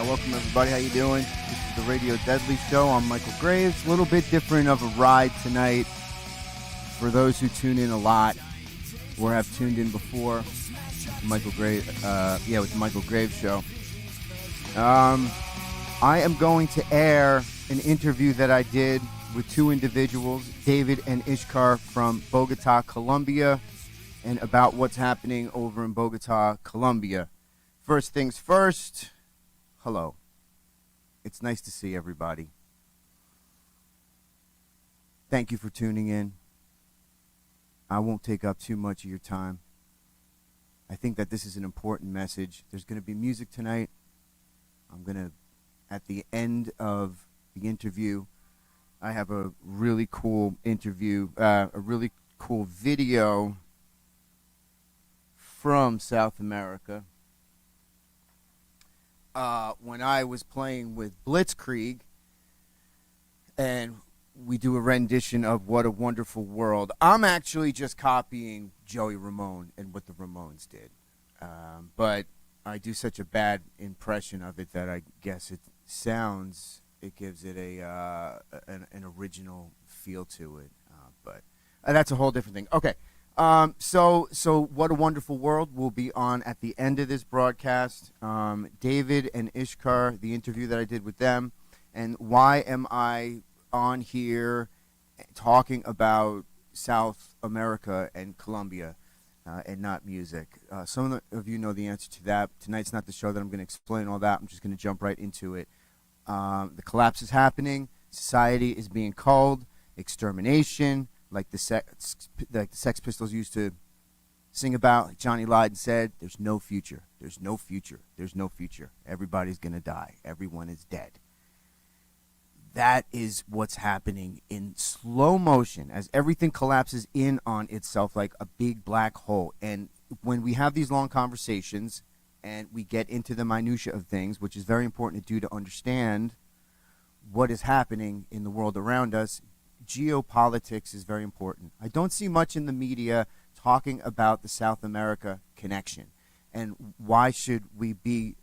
Welcome everybody. How you doing? This is the Radio Deadly Show. I'm Michael Graves. A little bit different of a ride tonight for those who tune in a lot or have tuned in before. Michael Graves, with the Michael Graves Show. I am going to air an interview that I did with two individuals, David and Ishkar from Bogota, Colombia, and about what's happening over in Bogota, Colombia. First things first, hello. It's nice to see everybody. Thank you for tuning in. I won't take up too much of your time. I think that this is an important message. There's going to be music tonight. I'm going to, at the end of the interview, I have a really cool interview, a really cool video from South America. When I was playing with Blitzkrieg, and we do a rendition of What a Wonderful World. I'm actually just copying Joey Ramone and what the Ramones did. But I do such a bad impression of it that I guess it gives it an original feel to it. But that's a whole different thing. Okay. So What a Wonderful World will be on at the end of this broadcast. David and Ishkar, the interview that I did with them, and why am I on here talking about South America and Colombia and not music. Some of you know the answer to that. Tonight's not the show that I'm going to explain all that. I'm just going to jump right into it. The collapse is happening. Society is being culled. Extermination, like the Sex Pistols used to sing about. Like Johnny Lydon said, there's no future. There's no future. There's no future. Everybody's going to die. Everyone is dead. That is what's happening in slow motion as everything collapses in on itself like a big black hole. And when we have these long conversations and we get into the minutia of things, which is very important to do to understand what is happening in the world around us, geopolitics is very important. I don't see much in the media talking about the South America connection. And why should we be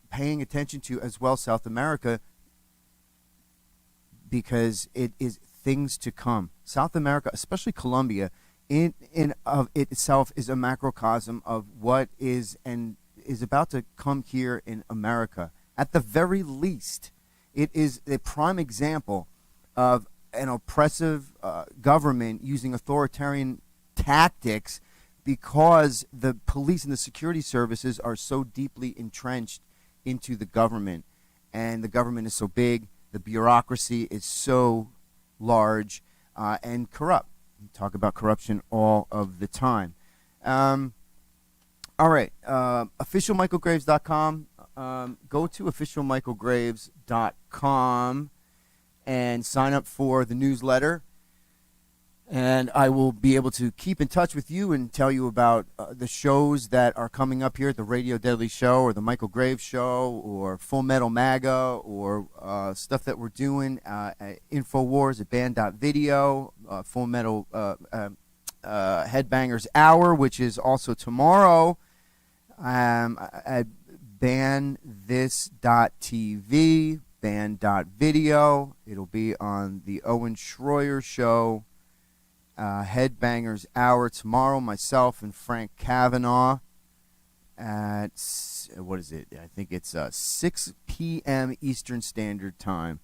paying attention to as well South America? Because it is things to come. South America, especially Colombia, in of itself is a macrocosm of what is and is about to come here in America. At the very least, it is a prime example of an oppressive government using authoritarian tactics because the police and the security services are so deeply entrenched into the government, and the government is so big. The bureaucracy is so large and corrupt. We talk about corruption all of the time. All right. Officialmichaelgraves.com. Go to officialmichaelgraves.com and sign up for the newsletter. And I will be able to keep in touch with you and tell you about the shows that are coming up here at the Radio Deadly Show or the Michael Graves Show or Full Metal MAGA or stuff that we're doing at InfoWars at band.video, Full Metal Headbangers Hour, which is also tomorrow at banthis.tv, band.video. It'll be on the Owen Schroyer Show. Headbangers Hour tomorrow, myself and Frank Kavanaugh at, what is it? I think it's 6 p.m. Eastern Standard Time.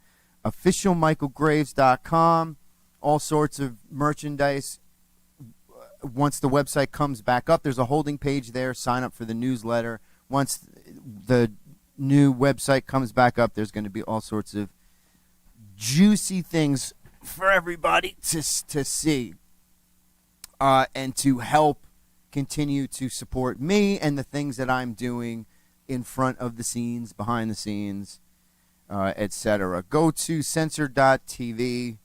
OfficialMichaelGraves.com, all sorts of merchandise. Once the website comes back up, there's a holding page there. Sign up for the newsletter. Once the new website comes back up, there's going to be all sorts of juicy things for everybody to see. And to help continue to support me and the things that I'm doing in front of the scenes, behind the scenes, etc. Go to sen-sirred-dot. I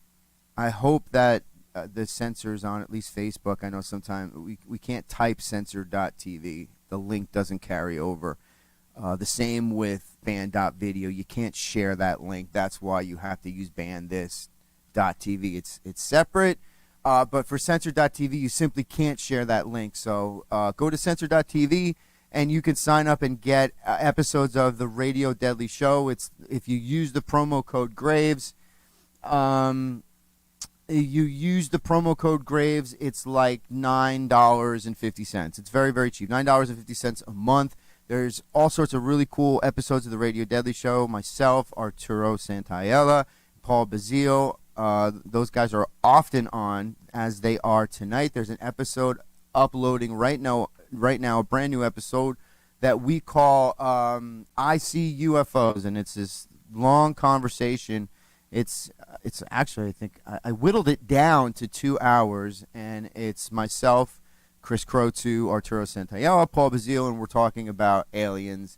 hope that the censor's on at least Facebook. I know sometimes we can't type sen-sirred.tv. The link doesn't carry over. The same with band.video. You can't share that link. That's why you have to use bandthis.tv. It's separate. But for censored.tv, you simply can't share that link. So go to censored.tv and you can sign up and get episodes of the Radio Deadly Show. It's if you use the promo code Graves. You use the promo code Graves, it's like $9.50. It's very, very cheap. $9.50 a month. There's all sorts of really cool episodes of the Radio Deadly Show. Myself, Arturo Santaella, Paul Bazile. Those guys are often on, as they are tonight. There's an episode uploading right now, a brand new episode that we call I See UFOs, and it's this long conversation. It's actually, I think, I whittled it down to 2 hours, and it's myself, Chris Crotu, Arturo Santaella, Paul Bazile, and we're talking about aliens.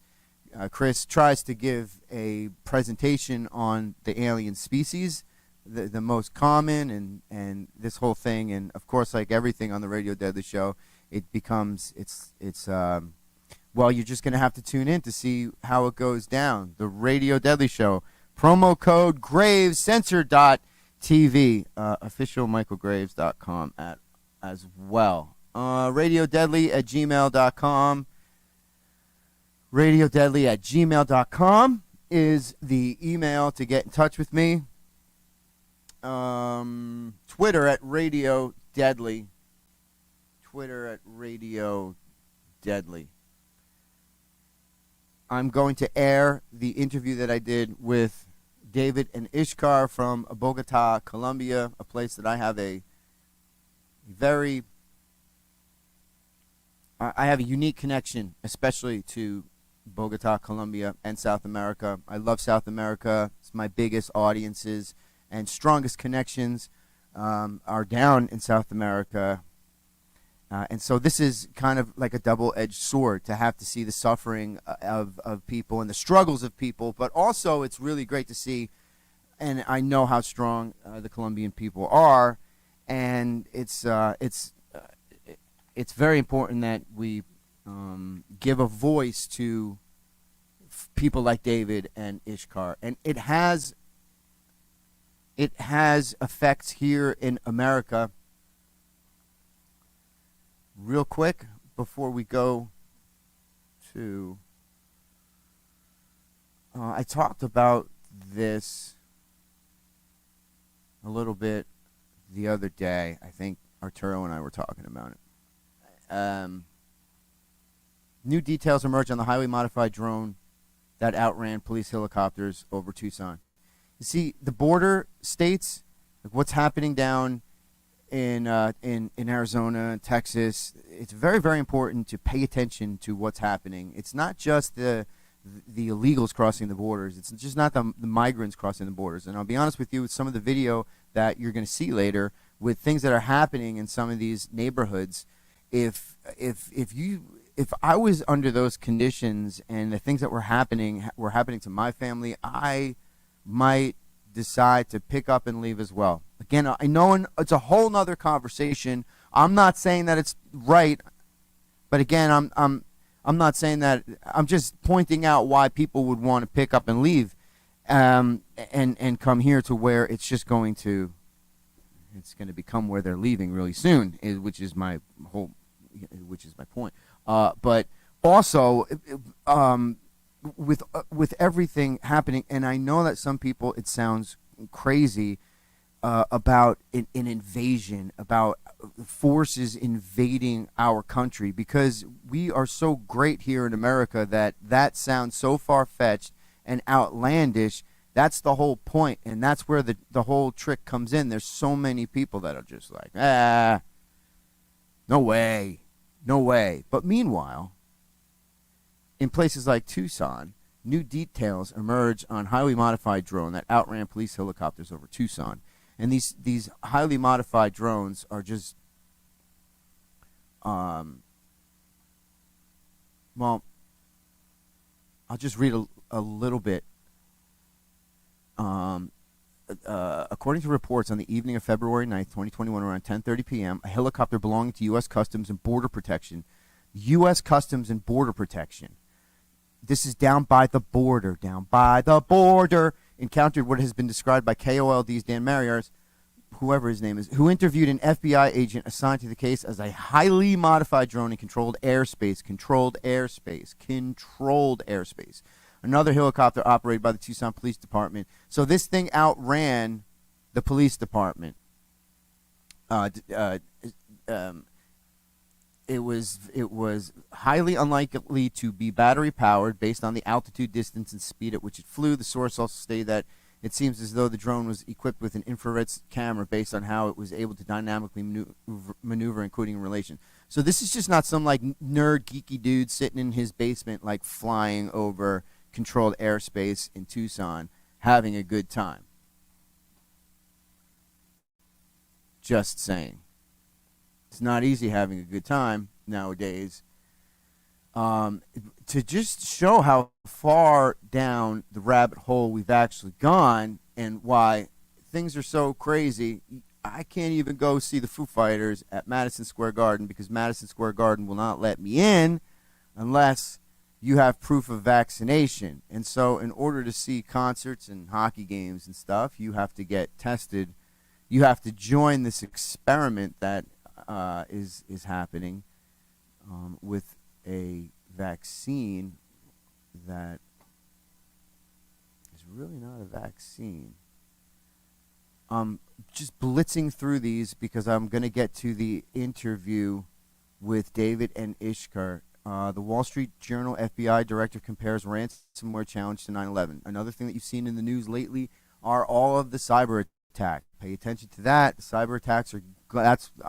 Chris tries to give a presentation on the alien species, the most common, and this whole thing, and of course, like everything on the Radio Deadly Show, it becomes, well, you're just going to have to tune in to see how it goes down. The Radio Deadly Show. Promo code Graves, sen-sirred-dot.tv, officialmichaelgraves.com as well. RadioDeadly@gmail.com. RadioDeadly@gmail.com is the email to get in touch with me. Twitter @RadioDeadly. Twitter @RadioDeadly. I'm going to air the interview that I did with David and Ishkar from Bogota, Colombia, a place that I have a unique connection, especially to Bogota, Colombia, and South America. I love South America. It's my biggest audiences and strongest connections are down in South America. And so this is kind of like a double-edged sword to have to see the suffering of people and the struggles of people, but also it's really great to see, and I know how strong the Colombian people are, and it's very important that we give a voice to people like David and Ishkar, and it has effects here in America. Real quick, before we go to... I talked about this a little bit the other day. I think Arturo and I were talking about it. New details emerge on the highly modified drone that outran police helicopters over Tucson. You see, the border states, like what's happening down in Arizona and Texas, it's very, very important to pay attention to what's happening. It's not just the illegals crossing the borders. It's just not the migrants crossing the borders. And I'll be honest with you, with some of the video that you're going to see later, with things that are happening in some of these neighborhoods, if I was under those conditions and the things that were happening to my family, I might decide to pick up and leave as well. Again, I know it's a whole nother conversation. I'm not saying that it's right, but again, I'm not saying that. I'm just pointing out why people would want to pick up and leave, and come here to where it's just going to become where they're leaving really soon, which is my point. But also, with everything happening, and I know that some people, it sounds crazy about an invasion, about forces invading our country, because we are so great here in America that sounds so far-fetched and outlandish. That's the whole point, and that's where the whole trick comes in. There's so many people that are just like, no way. But meanwhile, in places like Tucson, new details emerge on highly modified drone that outran police helicopters over Tucson. And these highly modified drones are just, well, I'll just read a little bit. According to reports, on the evening of February 9th, 2021, around 10:30 p.m., a helicopter belonging to U.S. Customs and Border Protection, this is down by the border, encountered what has been described by KOLD's Dan Mariars, whoever his name is, who interviewed an FBI agent assigned to the case as a highly modified drone in controlled airspace. Another helicopter operated by the Tucson Police Department. So this thing outran the police department. It was highly unlikely to be battery powered based on the altitude, distance, and speed at which it flew. The source also stated that it seems as though the drone was equipped with an infrared camera based on how it was able to dynamically maneuver, including in relation. So this is just not some like nerd geeky dude sitting in his basement like flying over controlled airspace in Tucson having a good time. Just saying. It's not easy having a good time nowadays. To just show how far down the rabbit hole we've actually gone and why things are so crazy, I can't even go see the Foo Fighters at Madison Square Garden because Madison Square Garden will not let me in unless you have proof of vaccination. And so in order to see concerts and hockey games and stuff, you have to get tested. You have to join this experiment that is happening with a vaccine that is really not a vaccine. Just blitzing through these because I'm going to get to the interview with David and Ishkar. The Wall Street Journal FBI director compares ransomware challenge to 9/11. Another thing that you've seen in the news lately are all of the cyber attacks. Pay attention to that. The cyber attacks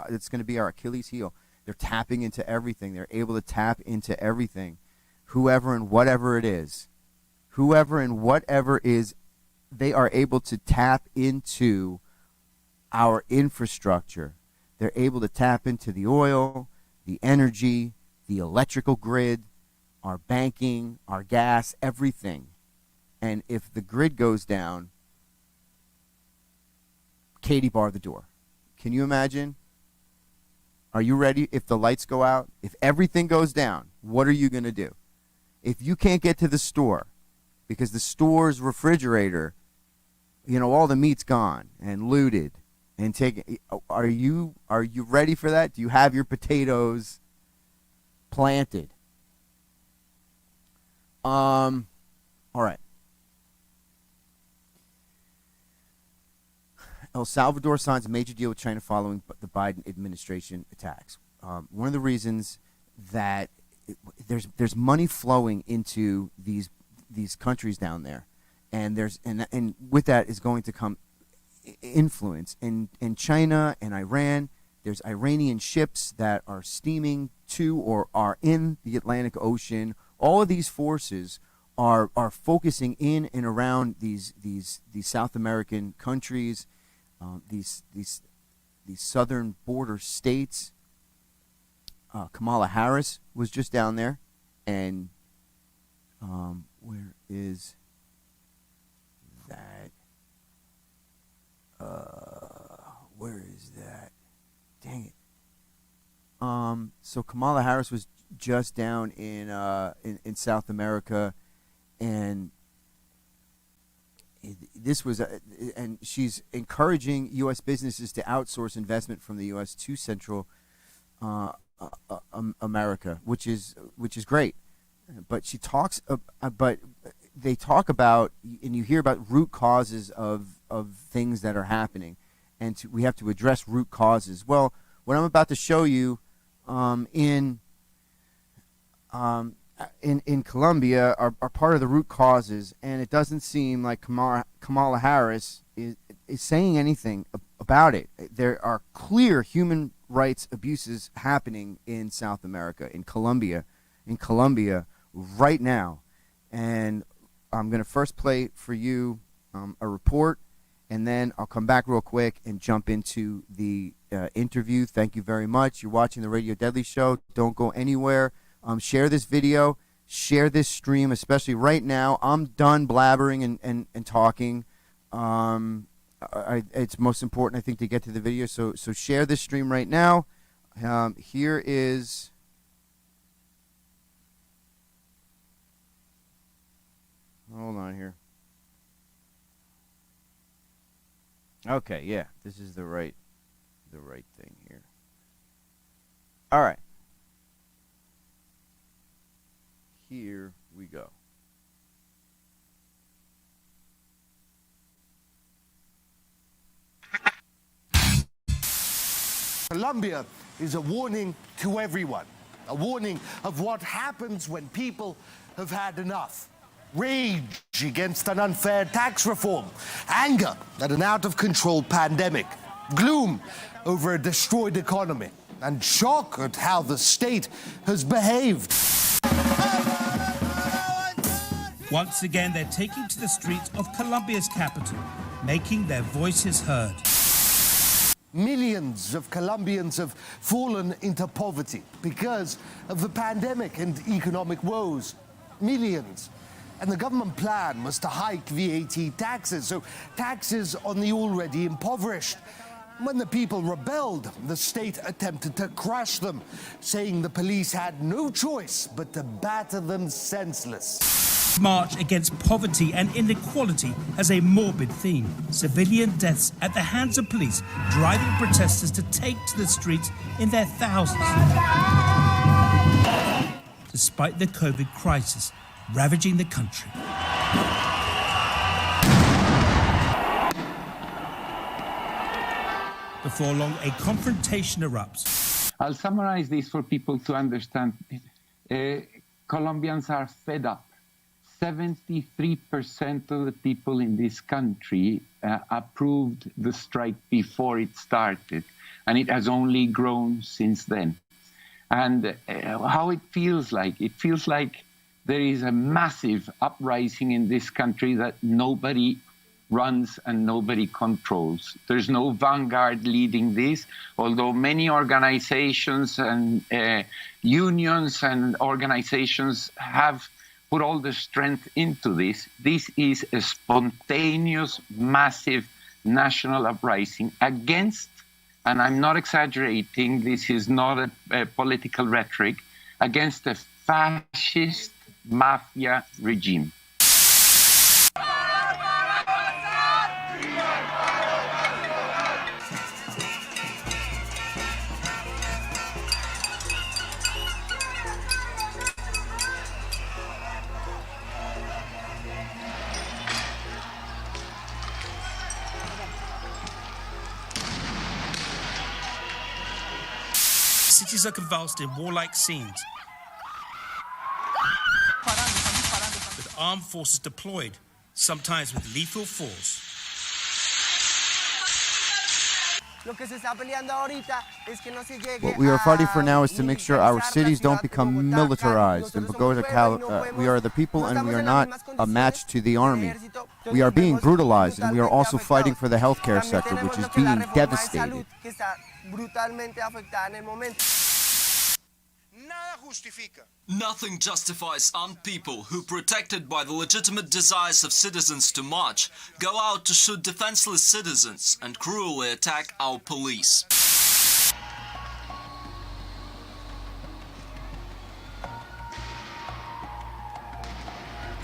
it's going to be our Achilles heel. They're tapping into everything. They're able to tap into everything. Whoever and whatever it is, they are able to tap into our infrastructure. They're able to tap into the oil, the energy, the electrical grid, our banking, our gas, everything. And if the grid goes down, Katie bar the door. Can you imagine? Are you ready? If the lights go out, if everything goes down, what are you going to do? If you can't get to the store because the store's refrigerator, all the meat's gone and looted and taken, are you ready for that? Do you have your potatoes planted? All right. El Salvador signs a major deal with China following the Biden administration attacks. One of the reasons that there's money flowing into these countries down there, and and with that is going to come influence. In China and Iran, there's Iranian ships that are steaming to or are in the Atlantic Ocean. All of these forces are focusing in and around these South American countries. These southern border states. Kamala Harris was just down there, and where is that? Where is that? Dang it. So Kamala Harris was just down in South America, and this was, and she's encouraging U.S. businesses to outsource investment from the U.S. to Central America, which is great. But she talks, but they talk about, and you hear about root causes of things that are happening, and we have to address root causes. Well, what I'm about to show you in Colombia are part of the root causes, and it doesn't seem like Kamala Harris is saying anything about it. There are clear human rights abuses happening in South America, in Colombia right now. And I'm going to first play for you a report, and then I'll come back real quick and jump into the interview. Thank you very much. You're watching the Radio Deadly Show. Don't go anywhere. Share this video, share this stream, especially right now. I'm done blabbering and talking. It's most important, I think, to get to the video. So share this stream right now. Here is... Hold on here. Okay, yeah, this is the right thing here. All right. Here we go. Colombia is a warning to everyone, a warning of what happens when people have had enough. Rage against an unfair tax reform, anger at an out-of-control pandemic, gloom over a destroyed economy, and shock at how the state has behaved. Once again, they're taking to the streets of Colombia's capital, making their voices heard. Millions of Colombians have fallen into poverty because of the pandemic and economic woes. Millions. And the government plan was to hike VAT taxes, so taxes on the already impoverished. When the people rebelled, the state attempted to crush them, saying the police had no choice but to batter them senseless. March against poverty and inequality has a morbid theme. Civilian deaths at the hands of police, driving protesters to take to the streets in their thousands. Despite the COVID crisis ravaging the country. Before long, a confrontation erupts. I'll summarize this for people to understand. Colombians are fed up. 73% of the people in this country approved the strike before it started, and it has only grown since then. And how it feels like there is a massive uprising in this country that nobody runs and nobody controls. There's no vanguard leading this, although many organizations and unions and organizations have put all the strength into this. This is a spontaneous, massive national uprising against, and I'm not exaggerating, this is not a political rhetoric, against a fascist mafia regime. Cities are convulsed in warlike scenes, with armed forces deployed, sometimes with lethal force. What we are fighting for now is to make sure our cities don't become militarized. In Bogota, we are the people and we are not a match to the army. We are being brutalized, and we are also fighting for the healthcare sector, which is being devastated. Nothing justifies armed people who, protected by the legitimate desires of citizens to march, go out to shoot defenseless citizens and cruelly attack our police.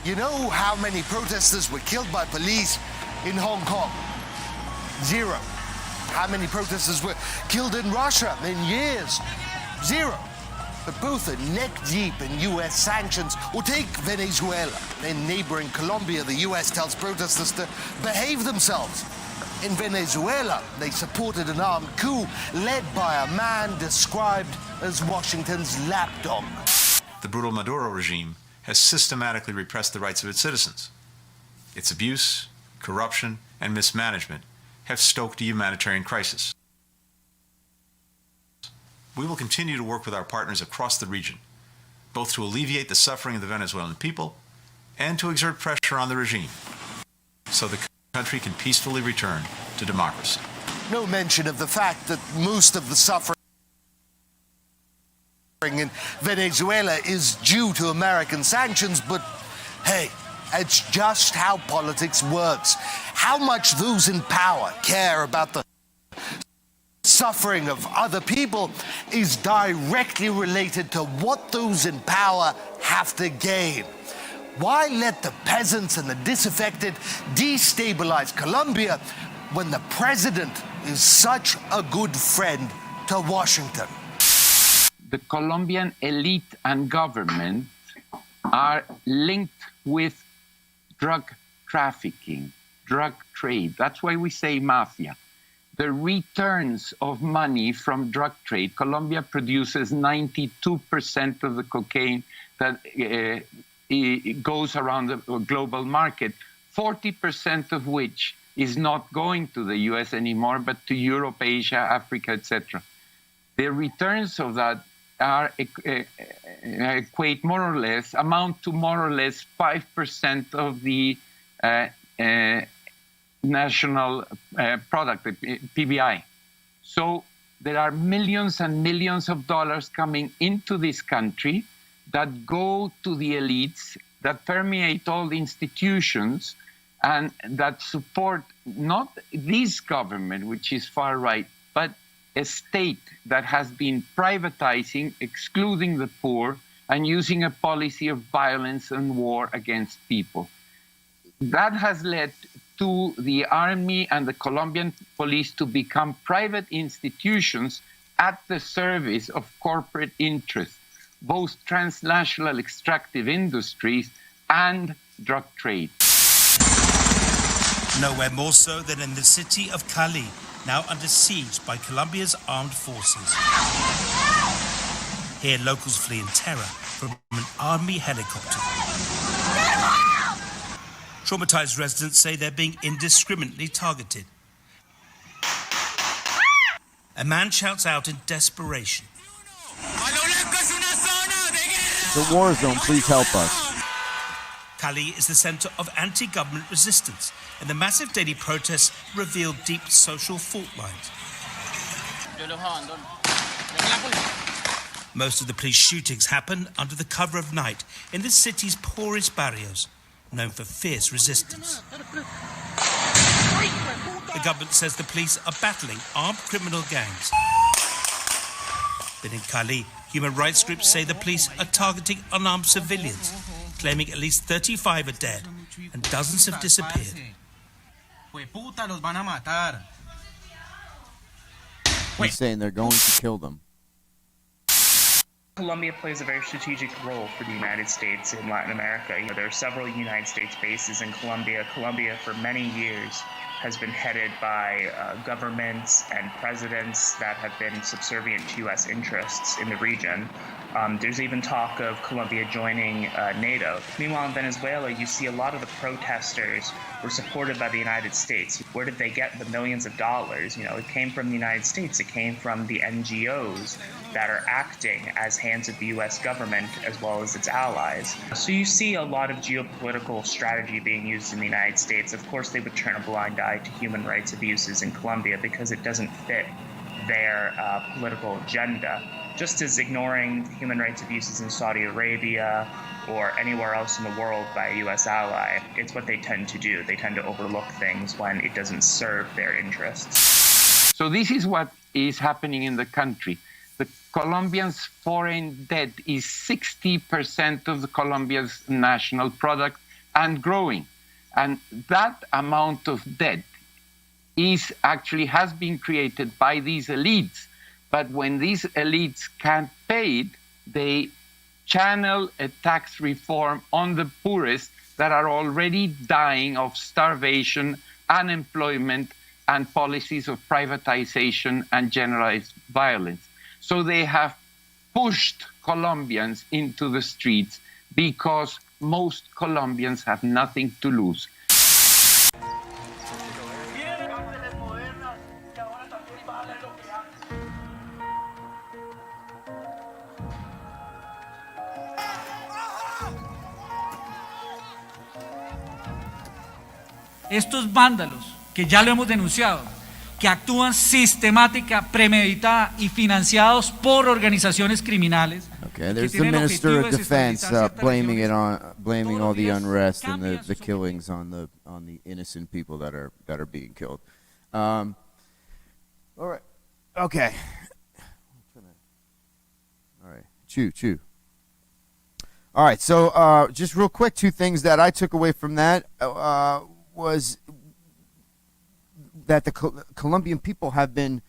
You know how many protesters were killed by police in Hong Kong? 0. How many protesters were killed in Russia in years? 0. But both are neck-deep in U.S. sanctions. Or take Venezuela. In neighboring Colombia, the U.S. tells protesters to behave themselves. In Venezuela, they supported an armed coup led by a man described as Washington's lapdog. The brutal Maduro regime has systematically repressed the rights of its citizens. Its abuse, corruption, and mismanagement have stoked a humanitarian crisis. We will continue to work with our partners across the region, both to alleviate the suffering of the Venezuelan people and to exert pressure on the regime so the country can peacefully return to democracy. No mention of the fact that most of the suffering in Venezuela is due to American sanctions, but hey, it's just how politics works. How much those in power care about the suffering of other people is directly related to what those in power have to gain. Why let the peasants and the disaffected destabilize Colombia when the president is such a good friend to Washington? The Colombian elite and government are linked with drug trafficking, drug trade. That's why we say mafia. The returns of money from drug trade, Colombia produces 92% of the cocaine that goes around the global market, 40% of which is not going to the US anymore, but to Europe, Asia, Africa, etc. The returns of that are amount to more or less 5% of the national product, PBI. So there are millions and millions of dollars coming into this country that go to the elites, that permeate all the institutions, and that support not this government, which is far right, but a state that has been privatizing, excluding the poor, and using a policy of violence and war against people. That has led to the army and the Colombian police to become private institutions at the service of corporate interests, both transnational extractive industries and drug trade. Nowhere more so than in the city of Cali, now under siege by Colombia's armed forces. Here, locals flee in terror from an army helicopter. Traumatized residents say they're being indiscriminately targeted. A man shouts out in desperation. It's a war zone, please help us. Cali is the center of anti-government resistance, and the massive daily protests reveal deep social fault lines. Most of the police shootings happen under the cover of night in the city's poorest barrios, known for fierce resistance. The government says the police are battling armed criminal gangs. But in Cali, human rights groups say the police are targeting unarmed civilians, claiming at least 35 are dead and dozens have disappeared. He's saying they're going to kill them. Colombia plays a very strategic role for the United States in Latin America. There are several United States bases in Colombia. Colombia, for many years, has been headed by governments and presidents that have been subservient to U.S. interests in the region. There's even talk of Colombia joining NATO. Meanwhile, in Venezuela, you see a lot of the protesters were supported by the United States. Where did they get the millions of dollars? It came from the United States. It came from the NGOs that are acting as hands of the U.S. government as well as its allies. So you see a lot of geopolitical strategy being used in the United States. Of course, they would turn a blind eye to human rights abuses in Colombia because it doesn't fit their political agenda. Just as ignoring human rights abuses in Saudi Arabia or anywhere else in the world by a U.S. ally, it's what they tend to do. They tend to overlook things when it doesn't serve their interests. So this is what is happening in the country. The Colombian's foreign debt is 60% of the Colombia's national product and growing. And that amount of debt has been created by these elites. But when these elites can't pay it, they channel a tax reform on the poorest that are already dying of starvation, unemployment, and policies of privatization and generalized violence. So they have pushed Colombians into the streets because most Colombians have nothing to lose. Estos vándalos, que ya lo hemos denunciado, que actúan sistemática, premeditada y financiados por organizaciones criminales. Okay, there's the Minister of Defense blaming all the unrest and the killings on the innocent people that are being killed. All right. Okay. All right. Chew. All right. So just real quick, two things that I took away from that was that the Colombian people have been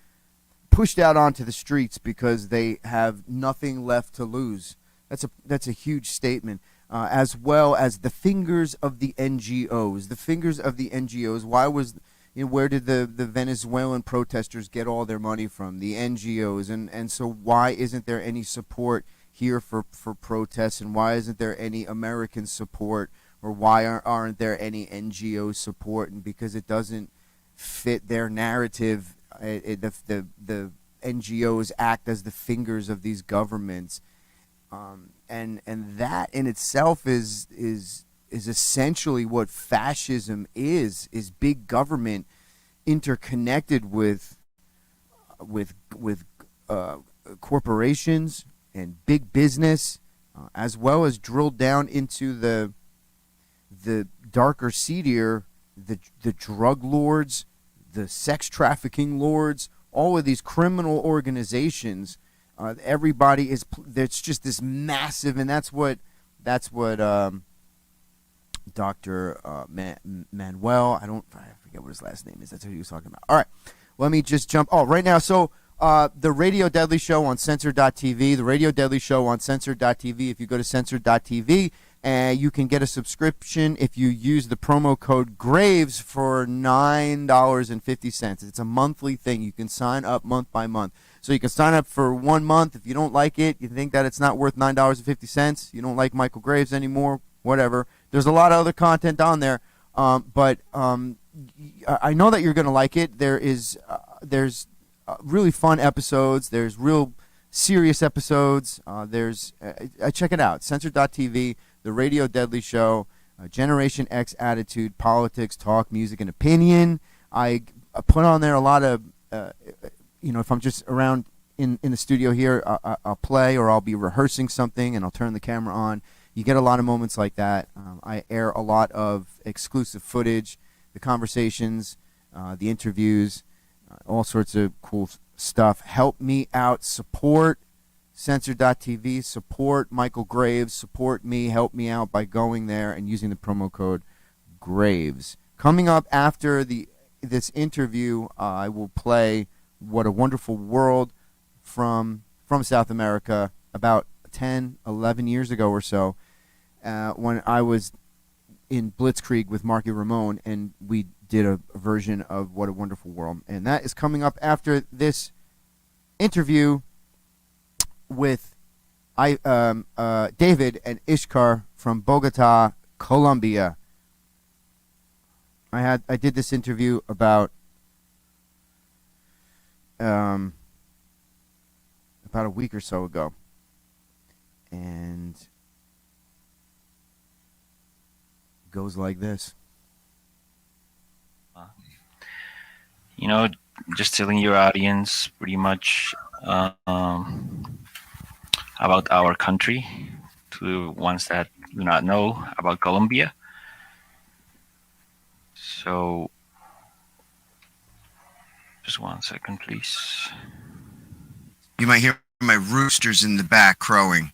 pushed out onto the streets because they have nothing left to lose. That's a huge statement. As well as the fingers of the NGOs. The fingers of the NGOs. Where did the Venezuelan protesters get all their money from? The NGOs. And so why isn't there any support here for protests? And why isn't there any American support? Or why aren't there any NGO support? And because it doesn't fit their narrative, the NGOs act as the fingers of these governments. And that in itself is essentially what fascism is big government interconnected with corporations and big business, as well as drilled down into the darker, seedier, the drug lords, the sex trafficking lords, all of these criminal organizations. Everybody is. There's just this massive, and that's what Dr. Manuel. I forget what his last name is. That's what he was talking about. All right, let me just jump. Oh, right now. So the Radio Deadly Show on censored.tv. The Radio Deadly Show on censored.tv. If you go to censored.tv, you can get a subscription if you use the promo code GRAVES for $9.50. It's a monthly thing. You can sign up month by month. So you can sign up for 1 month. If you don't like it, you think that it's not worth $9.50, you don't like Michael Graves anymore, whatever. There's a lot of other content on there, but I know that you're going to like it. There's really fun episodes. There's real serious episodes. Check it out, censored.tv, The Radio Deadly Show, Generation X Attitude, Politics, Talk, Music, and Opinion. I put on there a lot of... if I'm just around in the studio here, I'll play, or I'll be rehearsing something and I'll turn the camera on. You get a lot of moments like that. I air a lot of exclusive footage, the conversations, the interviews, all sorts of cool stuff. Help me out. Support censored.tv. Support Michael Graves. Support me. Help me out by going there and using the promo code GRAVES. Coming up after this interview, I will play What a Wonderful World from South America about 10, 11 years ago or so, when I was in Blitzkrieg with Marky Ramone, and we did a version of What a Wonderful World. And that is coming up after this interview with David and Ishkar from Bogota, Colombia. I did this interview about a week or so ago, and it goes like this. Just telling your audience pretty much about our country, to the ones that do not know about Colombia. So just 1 second, please. You might hear my roosters in the back crowing.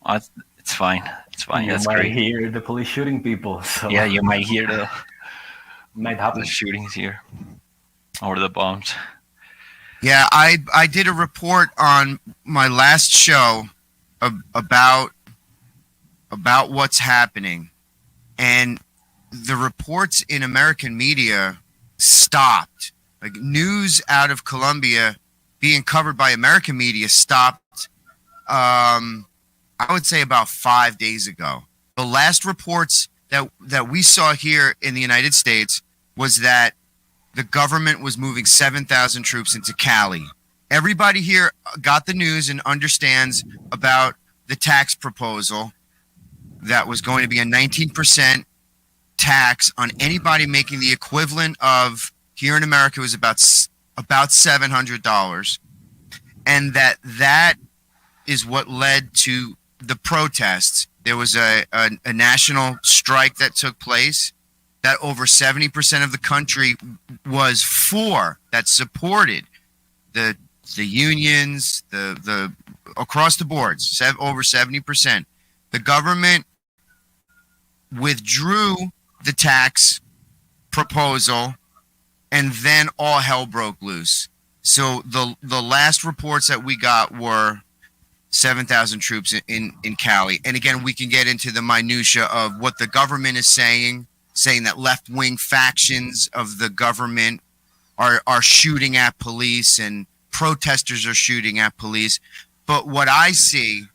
It's fine. It's fine. You That's might great. hear the police shooting people. So Yeah, you might hear the happen. shootings here, or the bombs. Yeah, I did a report on my last show about what's happening, and the reports in American media stopped. Like, news out of Colombia being covered by American media stopped, I would say about 5 days ago. The last reports that we saw here in the United States was that the government was moving 7,000 troops into Cali. Everybody here got the news and understands about the tax proposal that was going to be a 19% tax on anybody making the equivalent of, here in America, was about $700, and that is what led to the protests. There was a national strike that took place that over 70% of the country was for, that supported the unions, the across the boards, over 70%. The government withdrew the tax proposal and then all hell broke loose. So the last reports that we got were 7,000 troops in Cali. And again, we can get into the minutia of what the government is saying that left-wing factions of the government are shooting at police and protesters are shooting at police. But what I see,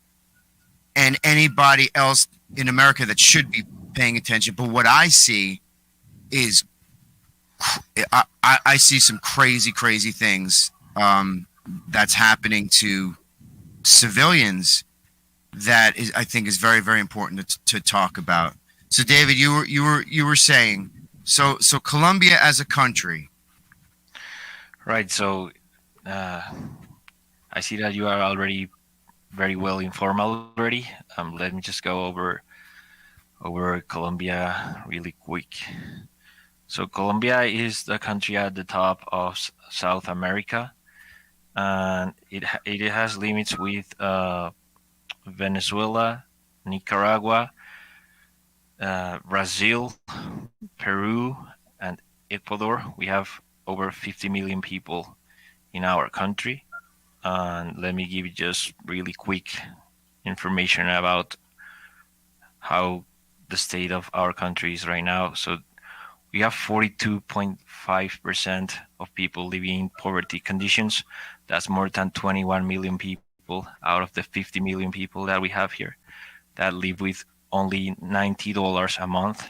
and anybody else in America that should be paying attention, but what I see is I see some crazy things that's happening to civilians that is, I think, is very, very important to talk about. So, David, you were saying, so Colombia as a country, Right. So I see that you are already very well informed already. Let me just go over Colombia really quick. So Colombia is the country at the top of South America, and it has limits with Venezuela, Nicaragua, Brazil, Peru, and Ecuador. We have over 50 million people in our country. And let me give you just really quick information about how the state of our country is right now. So we have 42.5% of people living in poverty conditions. That's more than 21 million people out of the 50 million people that we have here that live with only $90 a month.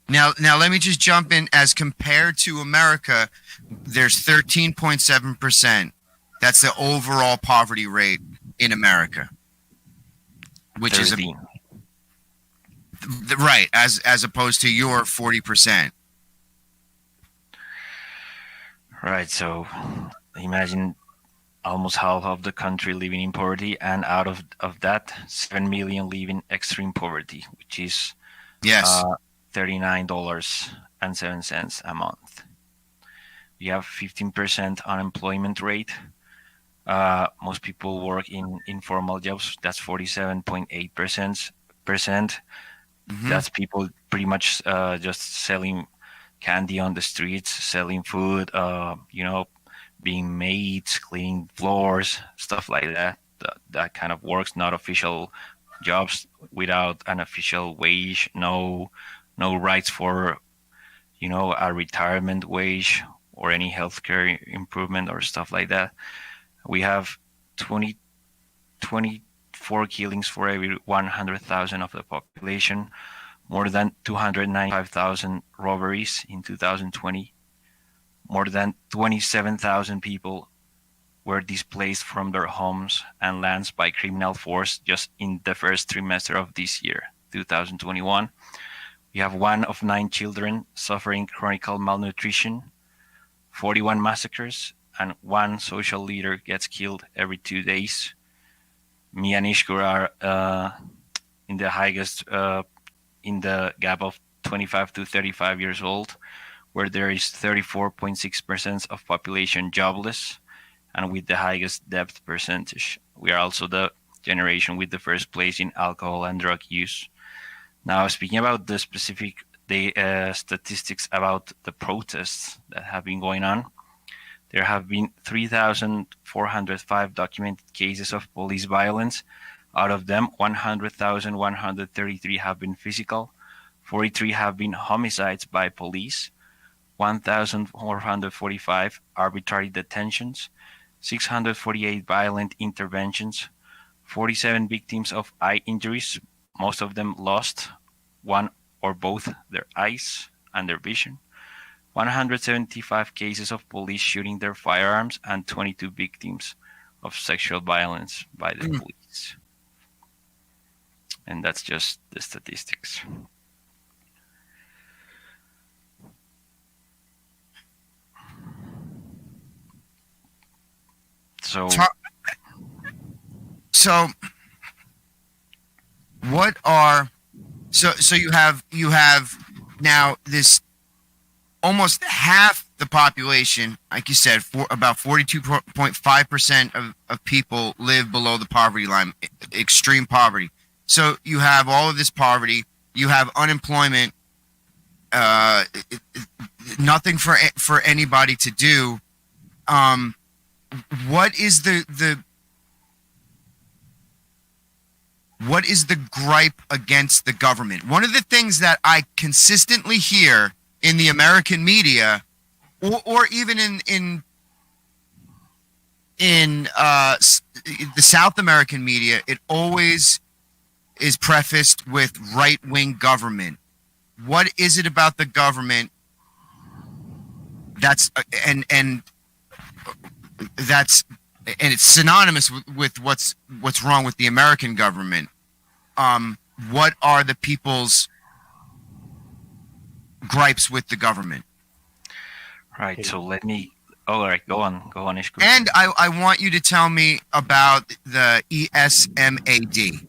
Now let me just jump in. As compared to America, there's 13.7%. That's the overall poverty rate in America, which 13. is right as opposed to your 40%. Right. So imagine almost half of the country living in poverty, and out of that, 7 million live in extreme poverty, which is $39.07 a month. We have 15% unemployment rate. Most people work in informal jobs. That's 47.8%. That's people pretty much just selling candy on the streets, selling food, being maids, cleaning floors, stuff like that. That kind of works, not official jobs without an official wage, no rights for, a retirement wage or any healthcare improvement or stuff like that. We have 24 killings for every 100,000 of the population, more than 295,000 robberies in 2020. More than 27,000 people were displaced from their homes and lands by criminal force just in the first trimester of this year, 2021. We have 1 of 9 children suffering chronic malnutrition, 41 massacres, and 1 social leader gets killed every 2 days. Me and Ishkur are in the highest, in the gap of 25 to 35 years old, where there is 34.6% of population jobless, and with the highest debt percentage. We are also the generation with the first place in alcohol and drug use. Now, speaking about the specific statistics about the protests that have been going on, there have been 3,405 documented cases of police violence. Out of them, 100,133 have been physical, 43 have been homicides by police, 1,445 arbitrary detentions, 648 violent interventions, 47 victims of eye injuries, most of them lost one or both their eyes and their vision, 175 cases of police shooting their firearms, and 22 victims of sexual violence by the police. And that's just the statistics. So what are so you have now this almost half the population, like you said, for about 42.5% of people live below the poverty line, extreme poverty. So you have all of this poverty, you have unemployment nothing for anybody to do. What is the gripe against the government? One of the things that I consistently hear in the American media, or even in the South American media, it always is prefaced with right-wing government. What is it about the government that's and it's synonymous with what's wrong with the American government? What are the people's gripes with the government? Right. So let me. All right. Go on. Ishku. And I want you to tell me about the ESMAD.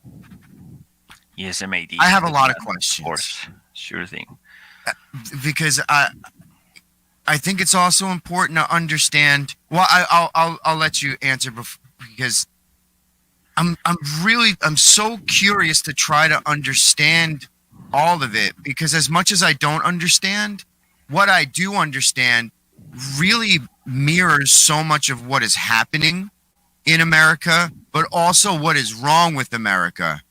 ESMAD. I have a lot of questions. Of course. Sure thing. Because I think it's also important to understand. Well, I'll let you answer because I'm so curious to try to understand all of it, because as much as I don't understand, what I do understand really mirrors so much of what is happening in America, but also what is wrong with America.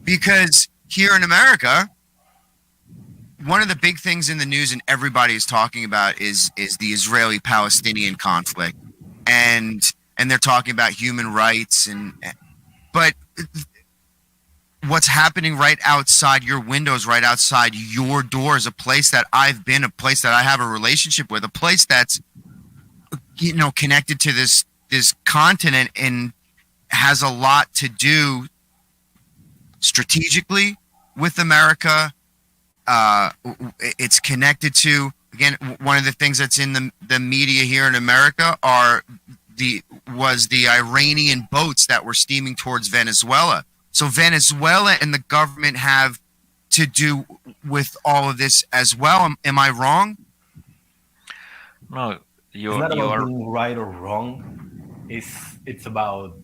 Because here in America, one of the big things in the news and everybody is talking about is the Israeli-Palestinian conflict, and they're talking about human rights, but what's happening right outside your windows, right outside your doors, a place that I've been, a place that I have a relationship with, a place that's connected to this continent and has a lot to do strategically with America. It's connected to, again, one of the things that's in the media here in America was the Iranian boats that were steaming towards Venezuela. So Venezuela and the government have to do with all of this as well. Am I wrong? No, it's not about being right or wrong. It's about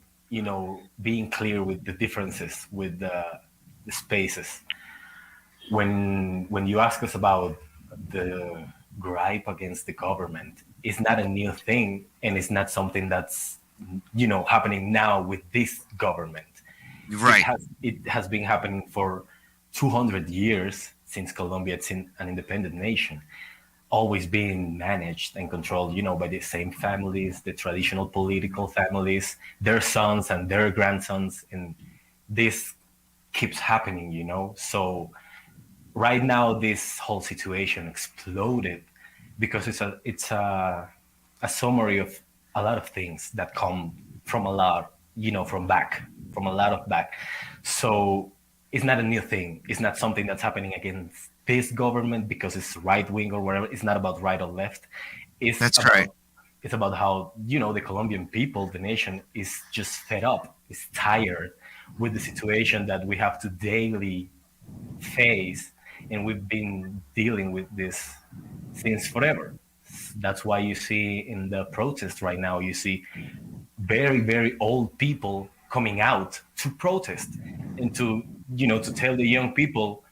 being clear with the differences, with the spaces. When you ask us about the gripe against the government, it's not a new thing, and it's not something that's happening now with this government. Right. It has been happening for 200 years since Colombia is an independent nation, always being managed and controlled, by the same families, the traditional political families, their sons and their grandsons, and this keeps happening, So right now, this whole situation exploded because it's a summary of a lot of things that come from a lot, from a lot of back. So it's not a new thing. It's not something that's happening against this government because it's right wing or whatever. It's not about right or left. Right. It's about how, the Colombian people, the nation, is just fed up, is tired with the situation that we have to daily face. And we've been dealing with this since forever. That's why you see in the protest right now, you see very, very old people coming out to protest and to tell the young people,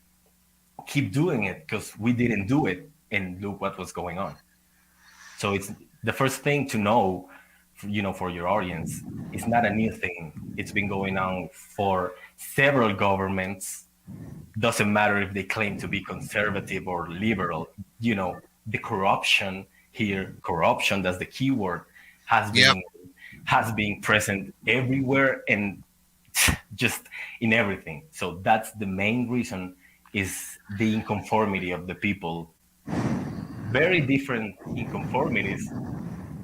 keep doing it because we didn't do it, and look what was going on. So it's the first thing to know, for your audience. It's not a new thing. It's been going on for several governments. Doesn't matter if they claim to be conservative or liberal. The corruption here, that's the key word, has been present everywhere and just in everything. So that's the main reason, is the inconformity of the people. Very different inconformities,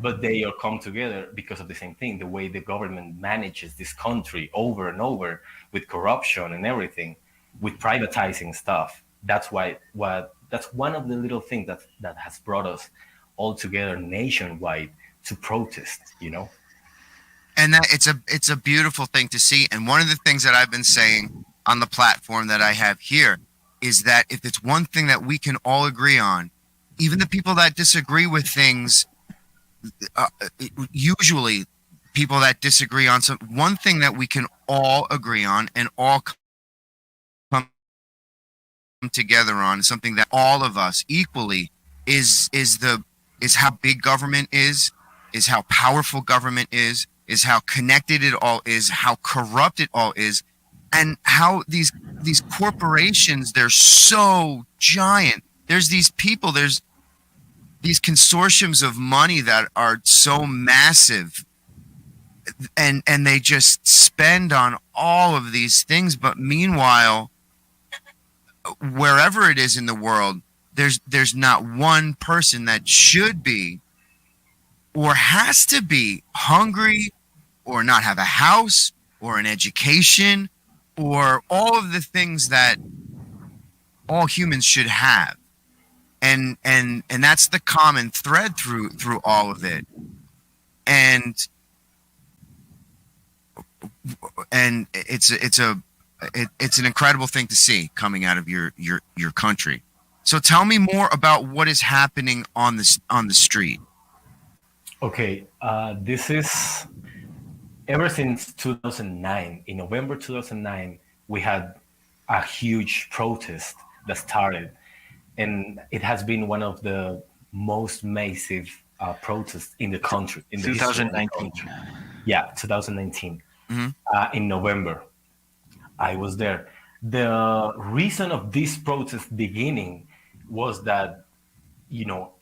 but they all come together because of the same thing, the way the government manages this country over and over with corruption and everything, with privatizing stuff. That's that's one of the little things that has brought us all together nationwide to protest, And that it's a beautiful thing to see. And one of the things that I've been saying on the platform that I have here is that if it's one thing that we can all agree on, even the people that disagree with things, usually people that disagree on one thing that we can all agree on and all together on, something that all of us equally is how big government is how powerful government is how connected it all is, how corrupt it all is, and how these corporations, they're so giant. There's these people, there's these consortiums of money that are so massive, and they just spend on all of these things. But meanwhile, wherever it is in the world, there's not one person that should be or has to be hungry or not have a house or an education or all of the things that all humans should have. And that's the common thread through all of it. And it's an incredible thing to see coming out of your country. So tell me more about what is happening on the street. Okay, this is ever since 2009. In November 2009, we had a huge protest that started, and it has been one of the most massive protests in the country. In the 2019. Yeah, 2019. Mm-hmm. In November, I was there. The reason of this protest beginning was that,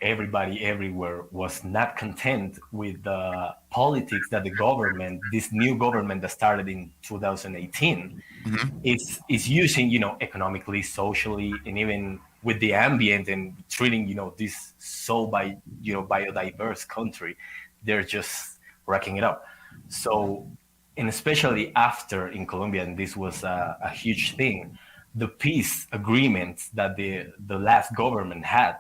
everybody everywhere was not content with the politics that the government, this new government that started in 2018, Mm-hmm. is using, economically, socially, and even with the ambient, and treating, this biodiverse country. They're just wrecking it up. So, and especially after in Colombia, and this was a huge thing, the peace agreements that the last government had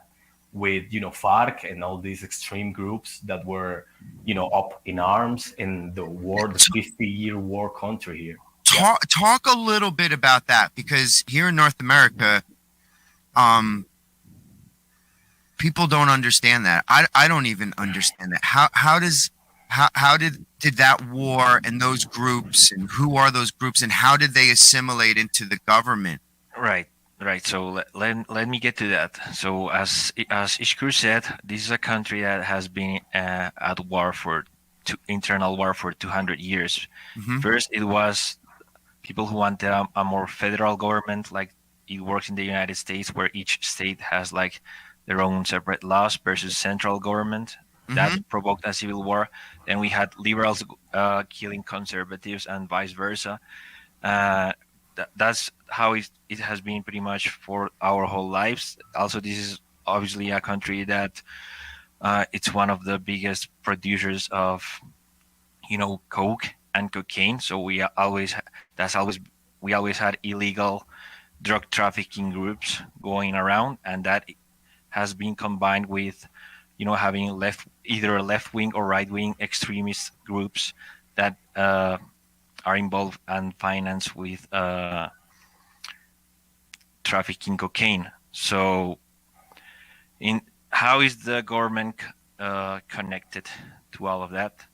with FARC and all these extreme groups that were up in arms in the 50-year war country here. Talk a little bit about that, because here in North America, people don't understand that. I don't even understand that. How did that war and those groups, and who are those groups, and how did they assimilate into the government? Right. So let me get to that. So as Ishkur said, this is a country that has been at war internal war for 200 years. Mm-hmm. First, it was people who wanted a more federal government, like it works in the United States, where each state has like their own separate laws, versus central government. Mm-hmm. That provoked a civil war. Then we had liberals killing conservatives and vice versa. That's how it has been pretty much for our whole lives. Also, this is obviously a country that it's one of the biggest producers of, coke and cocaine. So we always had illegal drug trafficking groups going around, and that has been combined with, having either left-wing or right-wing extremist groups that are involved and financed with trafficking cocaine. So, how is the government connected to all of that?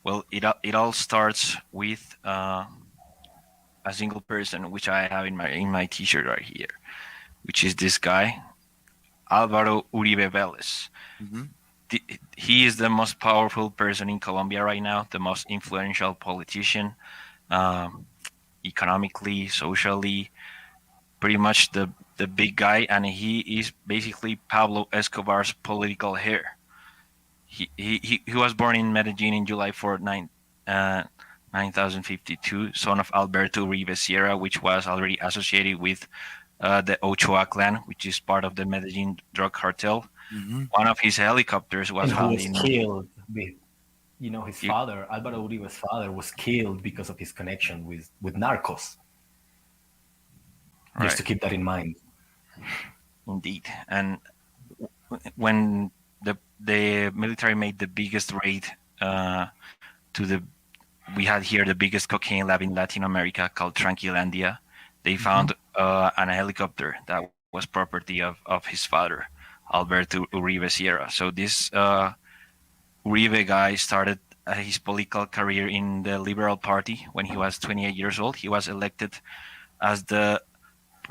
Well, it all starts with a single person, which I have in my T-shirt right here, which is this guy, Álvaro Uribe Vélez. Mm-hmm. He is the most powerful person in Colombia right now, the most influential politician, economically, socially, pretty much the big guy, and he is basically Pablo Escobar's political heir. He was born in Medellin in July 4, 9052, son of Alberto Uribe Sierra, which was already associated with the Ochoa clan, which is part of the Medellin drug cartel. Mm-hmm. One of his helicopters was found killed with, his father, Álvaro Uribe's father, was killed because of his connection with narcos. Right. Just to keep that in mind. Indeed. And when the military made the biggest raid we had here the biggest cocaine lab in Latin America called Tranquilandia. They found an helicopter that was property of his father, Alberto Uribe Sierra. So this Uribe guy started his political career in the Liberal Party when he was 28 years old. He was elected as the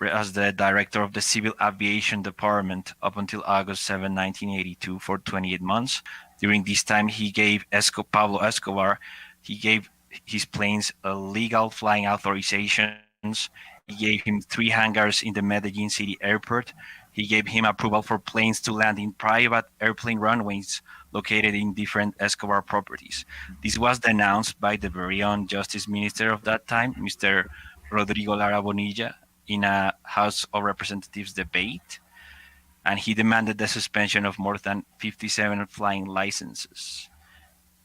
as the director of the Civil Aviation Department up until August 7, 1982, for 28 months. During this time, he gave Pablo Escobar, he gave his planes legal flying authorizations. He gave him 3 hangars in the Medellin city airport. He gave him approval for planes to land in private airplane runways located in different Escobar properties. This was denounced by the very own Justice Minister of that time, Mr. Rodrigo Lara Bonilla, in a House of Representatives debate, and he demanded the suspension of more than 57 flying licenses.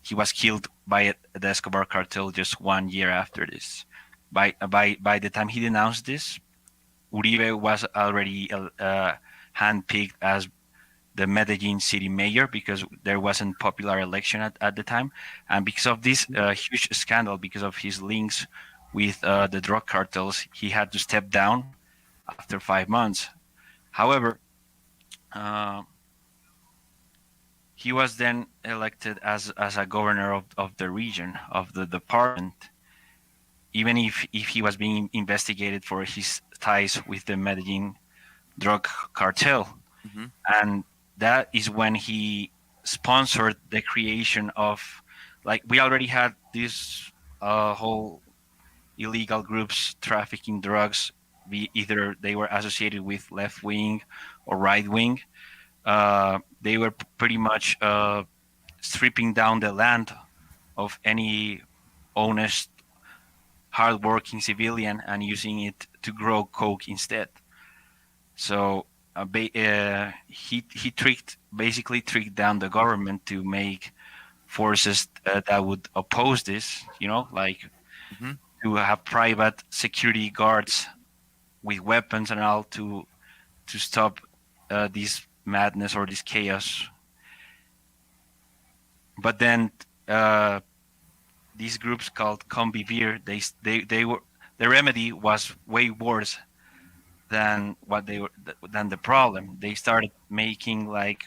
He was killed by the Escobar cartel just 1 year after this. By the time he denounced this, Uribe was already handpicked as the Medellin city mayor because there wasn't popular election at the time. And because of this huge scandal, because of his links with the drug cartels, he had to step down after 5 months. However, he was then elected as a governor of the region, of the department, even if he was being investigated for his ties with the Medellin drug cartel. Mm-hmm. And that is when he sponsored the creation of, like, we already had this whole illegal groups trafficking drugs, either they were associated with left wing or right wing. They were pretty much stripping down the land of any honest, hardworking civilian and using it to grow coke instead. So he basically tricked down the government to make forces that would oppose this, like mm-hmm. to have private security guards with weapons and all to stop this madness or this chaos. But then these groups called Convivir, they were, the remedy was way worse than the problem. They started making, like,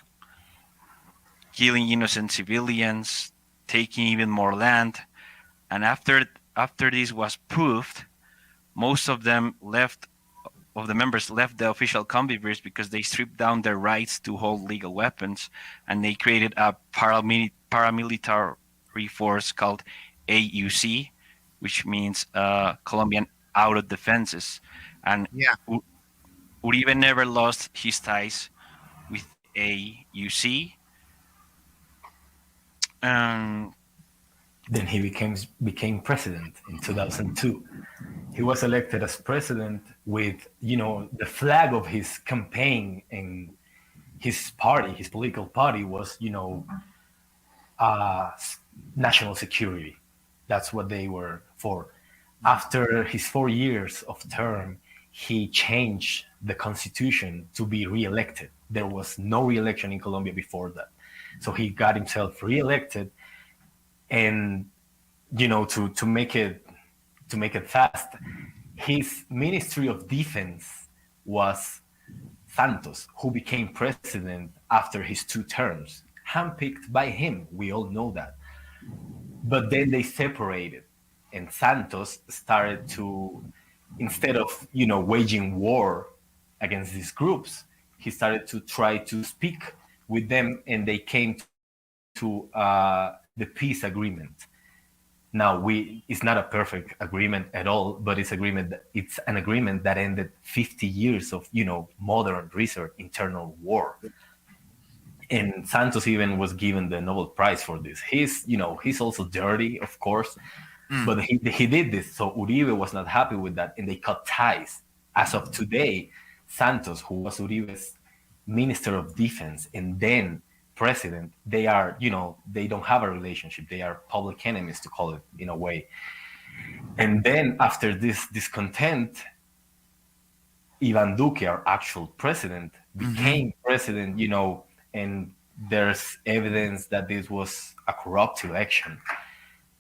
killing innocent civilians, taking even more land, and after this was proved, most of them the members left the official Convivirs because they stripped down their rights to hold legal weapons, and they created a paramilitary force called AUC, which means Colombian Auto Defenses. And yeah. Uribe never lost his ties with AUC. Then he became president in 2002. He was elected as president with, the flag of his campaign and his party, his political party was, national security. That's what they were for. After his 4 years of term, he changed the constitution to be reelected. There was no reelection in Colombia before that. So he got himself reelected, and, to make it fast, his Ministry of Defense was Santos, who became president after his 2 terms, handpicked by him. We all know that. But then they separated, and Santos started to, instead of, waging war against these groups, he started to try to speak with them, and they came to the peace agreement. Now, it's not a perfect agreement at all, but it's an agreement that ended 50 years of, modern research internal war. And Santos even was given the Nobel Prize for this. He's also dirty, of course, but he did this. So Uribe was not happy with that, and they cut ties. As of today, Santos, who was Uribe's Minister of Defense and then president, they are, they don't have a relationship. They are public enemies, to call it in a way. And then after this discontent, Ivan Duque, our actual president, became president, and there's evidence that this was a corrupt election.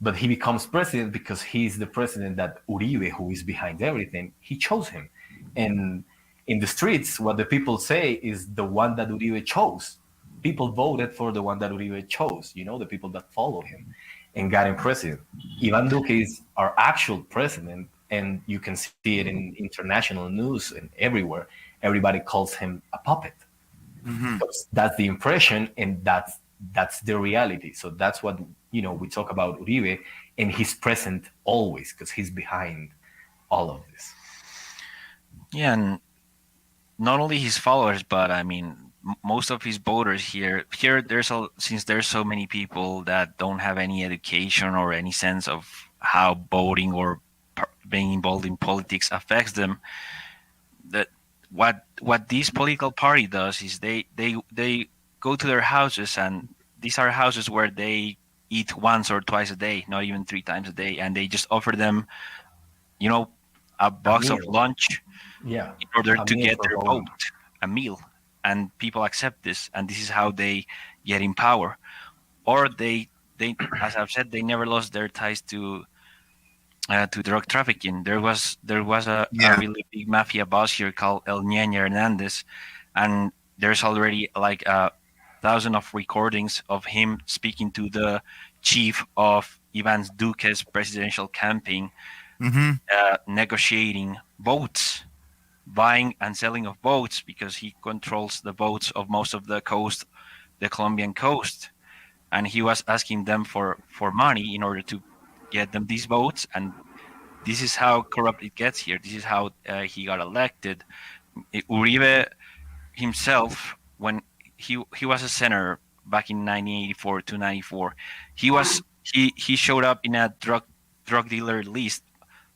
But he becomes president because he's the president that Uribe, who is behind everything, he chose him. And in the streets, what the people say is the one that Uribe chose. People voted for the one that Uribe chose, the people that follow him, and got him president. Ivan Duque is our actual president, and you can see it in international news and everywhere. Everybody calls him a puppet. Because that's the impression, and that's the reality. So that's what we talk about Uribe, and he's present always because he's behind all of this. Yeah, and not only his followers, but I mean, most of his voters here. Since there's so many people that don't have any education or any sense of how voting or being involved in politics affects them. That what this political party does is they go to their houses, and these are houses where they eat once or twice a day, not even 3 times a day, and they just offer them, a box of lunch, in order to get their vote, a meal, and people accept this, and this is how they get in power. Or they as I've said, they never lost their ties to drug trafficking. There was a really big mafia boss here called El Ñeñe Hernandez, and there's already like 1,000 of recordings of him speaking to the chief of Ivan Duque's presidential campaign, negotiating votes, buying and selling of votes, because he controls the votes of most of the coast, the Colombian coast, and he was asking them for money in order to get them these votes. And this is how corrupt it gets here. This is how he got elected. Uribe himself, when he was a senator back in 1984 to 94, he showed up in a drug dealer list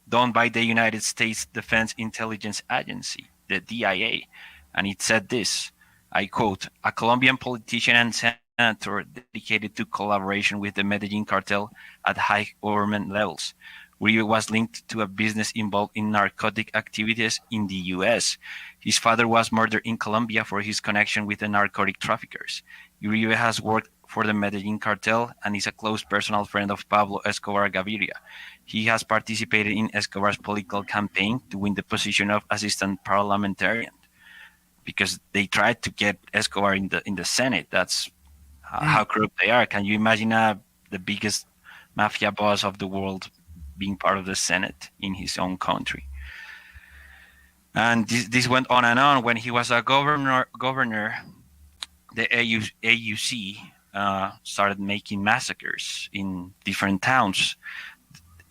done by the United States Defense Intelligence Agency, the DIA, and it said this, I quote, "A Colombian politician and senator dedicated to collaboration with the Medellin cartel at high government levels. Uribe was linked to a business involved in narcotic activities in the U.S. His father was murdered in Colombia for his connection with the narcotic traffickers. Uribe has worked for the Medellin cartel and is a close personal friend of Pablo Escobar Gaviria. He has participated in Escobar's political campaign to win the position of assistant parliamentarian, because they tried to get Escobar in the Senate. That's how corrupt they are. Can you imagine the biggest mafia boss of the world being part of the Senate in his own country? And this went on and on. When he was a governor, the AUC started making massacres in different towns.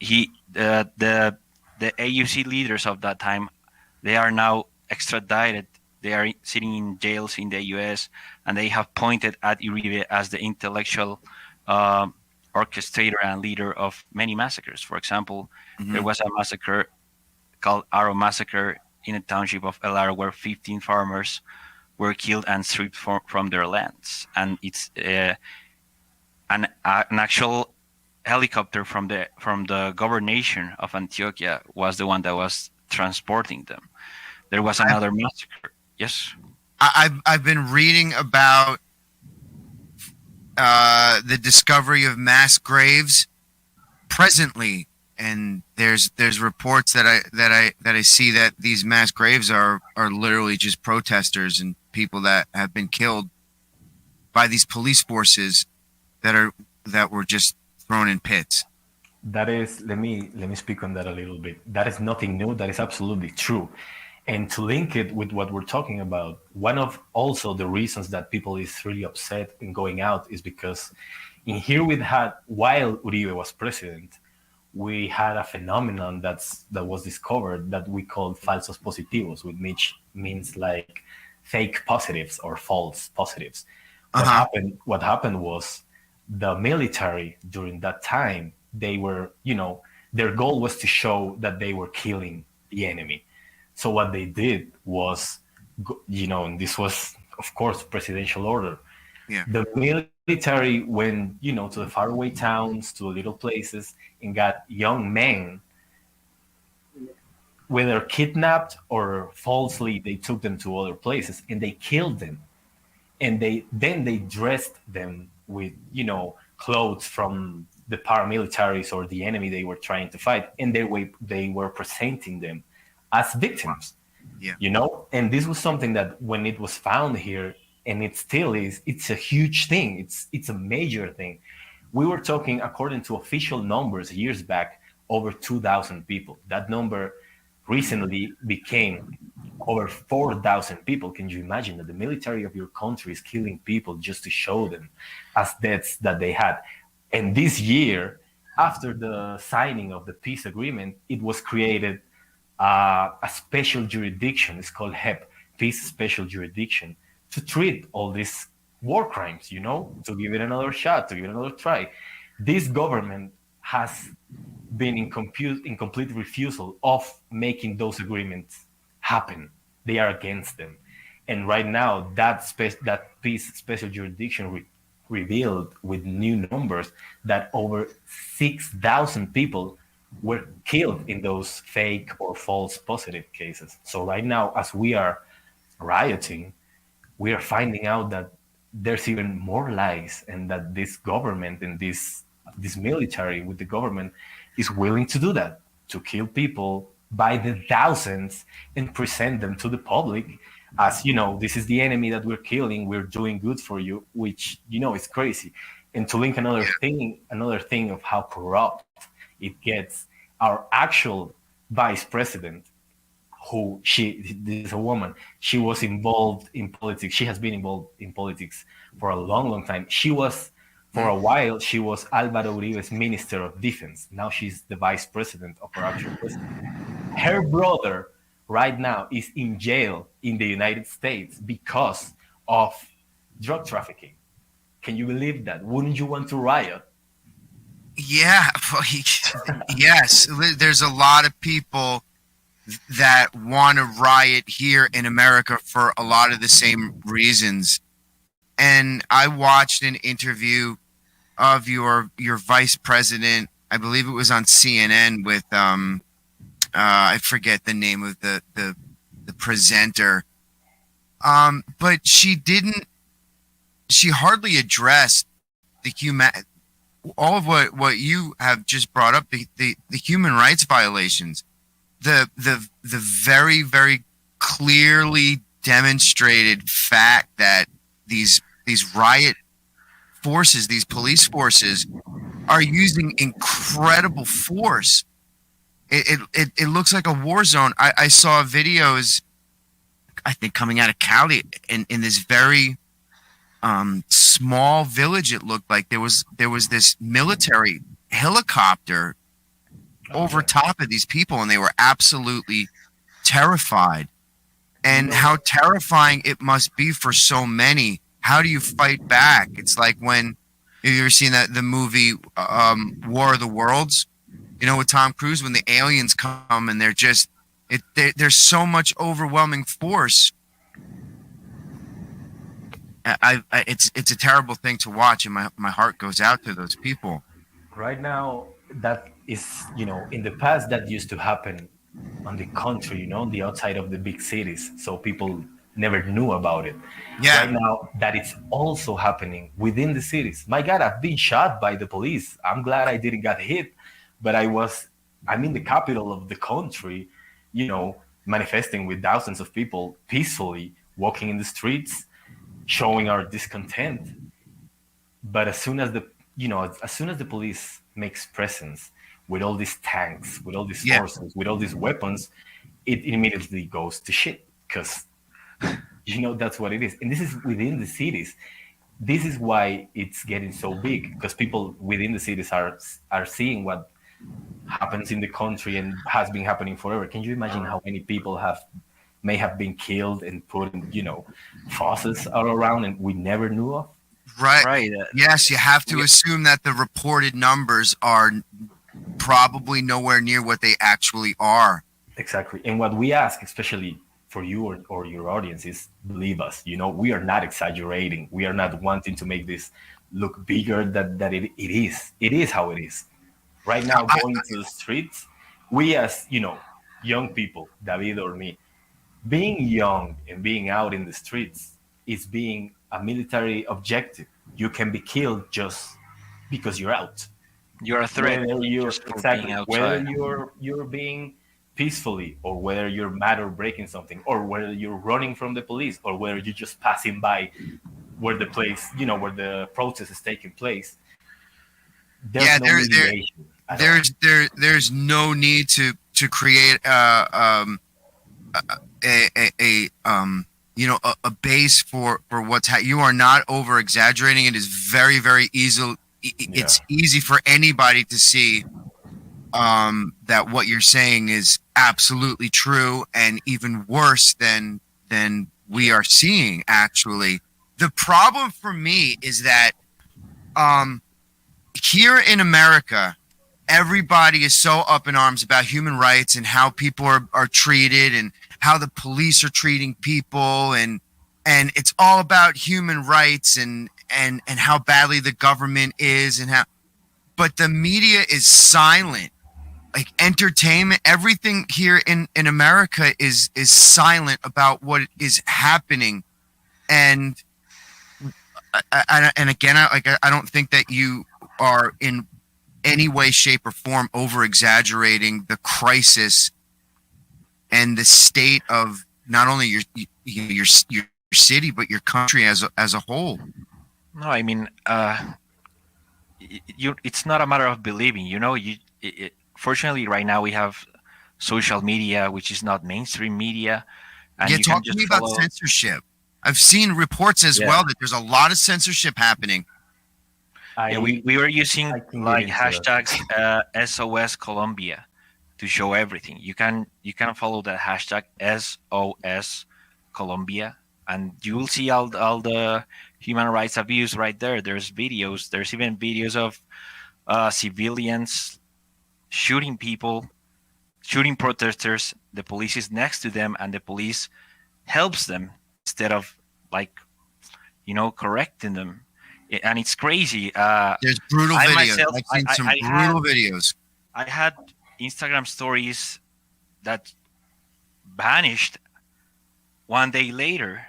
The AUC leaders of that time, they are now extradited. They are sitting in jails in the U.S., and they have pointed at Uribe as the intellectual orchestrator and leader of many massacres. For example, there was a massacre called Arrow Massacre in a township of El Aro, where 15 farmers were killed and stripped from their lands. And it's an actual helicopter from the governation of Antioquia was the one that was transporting them. There was another massacre. Yes. I've been reading about the discovery of mass graves presently, and there's reports that I see that these mass graves are literally just protesters and people that have been killed by these police forces that were just thrown in pits. That is, let me speak on that a little bit. That is nothing new. That is absolutely true. And to link it with what we're talking about, one of also the reasons that people is really upset in going out is because in here we had, while Uribe was president, we had a phenomenon that was discovered that we called falsos positivos, which means like fake positives or false positives. What happened was the military during that time, they were, their goal was to show that they were killing the enemy. So what they did was, and this was, of course, presidential order. Yeah. The military went, to the faraway towns, to little places, and got young men, whether kidnapped or falsely, they took them to other places and they killed them. And then they dressed them with, clothes from the paramilitaries or the enemy they were trying to fight, and they were presenting them as victims. Yeah. And this was something that when it was found here, and it still is, it's a huge thing. It's a major thing. We were talking, according to official numbers years back, over 2,000 people. That number recently became over 4,000 people. Can you imagine that the military of your country is killing people just to show them as deaths that they had? And this year, after the signing of the peace agreement, it was created a special jurisdiction. It's called HEP, Peace Special Jurisdiction, to treat all these war crimes, to give it another shot, to give it another try. This government has been in complete refusal of making those agreements happen. They are against them. And right now, that peace special jurisdiction revealed with new numbers that over 6,000 people were killed in those fake or false positive cases. So right now, as we are rioting, we are finding out that there's even more lies, and that this government and this military with the government is willing to do that, to kill people by the thousands and present them to the public as, this is the enemy that we're killing, we're doing good for you, which, is crazy. And to link another thing of how corrupt it gets, our actual vice president, this is a woman, she was involved in politics. She has been involved in politics for a long, long time. For a while, she was Álvaro Uribe's Minister of Defense. Now she's the vice president of our actual president. Her brother right now is in jail in the United States because of drug trafficking. Can you believe that? Wouldn't you want to riot? Yeah, yes. There's a lot of people that want to riot here in America for a lot of the same reasons. And I watched an interview of your vice president. I believe it was on CNN with I forget the name of the presenter. But she hardly addressed all of what you have just brought up, the human rights violations, the very, very clearly demonstrated fact that these riot forces, these police forces, are using incredible force. It looks like a war zone. I saw videos, I think, coming out of Cali in this very small village. It looked like there was this military helicopter over top of these people, and they were absolutely terrified. And how terrifying it must be for so many. How do you fight back? It's like when you ever seen the movie War of the Worlds, with Tom Cruise, when the aliens come and they're just there's so much overwhelming force. It's a terrible thing to watch, and my heart goes out to those people. Right now, that is, in the past, that used to happen on the country, on the outside of the big cities, so people never knew about it. Yeah. Right now, that it's also happening within the cities. My God, I've been shot by the police. I'm glad I didn't get hit, but I'm in the capital of the country, manifesting with thousands of people peacefully walking in the streets, showing our discontent. But as soon as the police makes presence with all these tanks, with all these forces, with all these weapons, it immediately goes to shit, because that's what it is. And this is within the cities. This is why it's getting so big, because people within the cities are seeing what happens in the country and has been happening forever. Can you imagine how many people may have been killed and put in, forces all around, and we never knew of? Right. Yes, you have to assume that the reported numbers are probably nowhere near what they actually are. Exactly. And what we ask, especially for you or your audience, is believe us. We are not exaggerating. We are not wanting to make this look bigger than it is. It is how it is. Right now, going to the streets, we as, young people, David or me, being young and being out in the streets is being a military objective. You can be killed just because you're out. You're a threat. Whether you're being peacefully, or whether you're mad or breaking something, or whether you're running from the police, or whether you're just passing by where the protest is taking place. There's no mediation. there's no need to create a base for what's you are not over exaggerating. It is very, very easy. It's easy for anybody to see that what you're saying is absolutely true, and even worse than we are seeing. Actually, the problem for me is that here in America, everybody is so up in arms about human rights and how people are treated and how the police are treating people, and it's all about human rights and how badly the government is, and how, but the media is silent. Like entertainment, everything here in America is silent about what is happening, and again, I don't think that you are in any way, shape, or form over exaggerating the crisis and the state of not only your city but your country as a whole. No, I mean, it's not a matter of believing. Fortunately, right now we have social media, which is not mainstream media. And yeah, talk to me about censorship. I've seen reports as well that there's a lot of censorship happening. We were using like hashtags SOS Colombia to show everything. You can follow that hashtag SOS Colombia, and you will see all the human rights abuse right there. There's videos. There's even videos of civilians shooting people, shooting protesters. The police is next to them, and the police helps them instead of correcting them. And it's crazy. There's brutal videos. I've seen some brutal videos. I had Instagram stories that vanished one day later.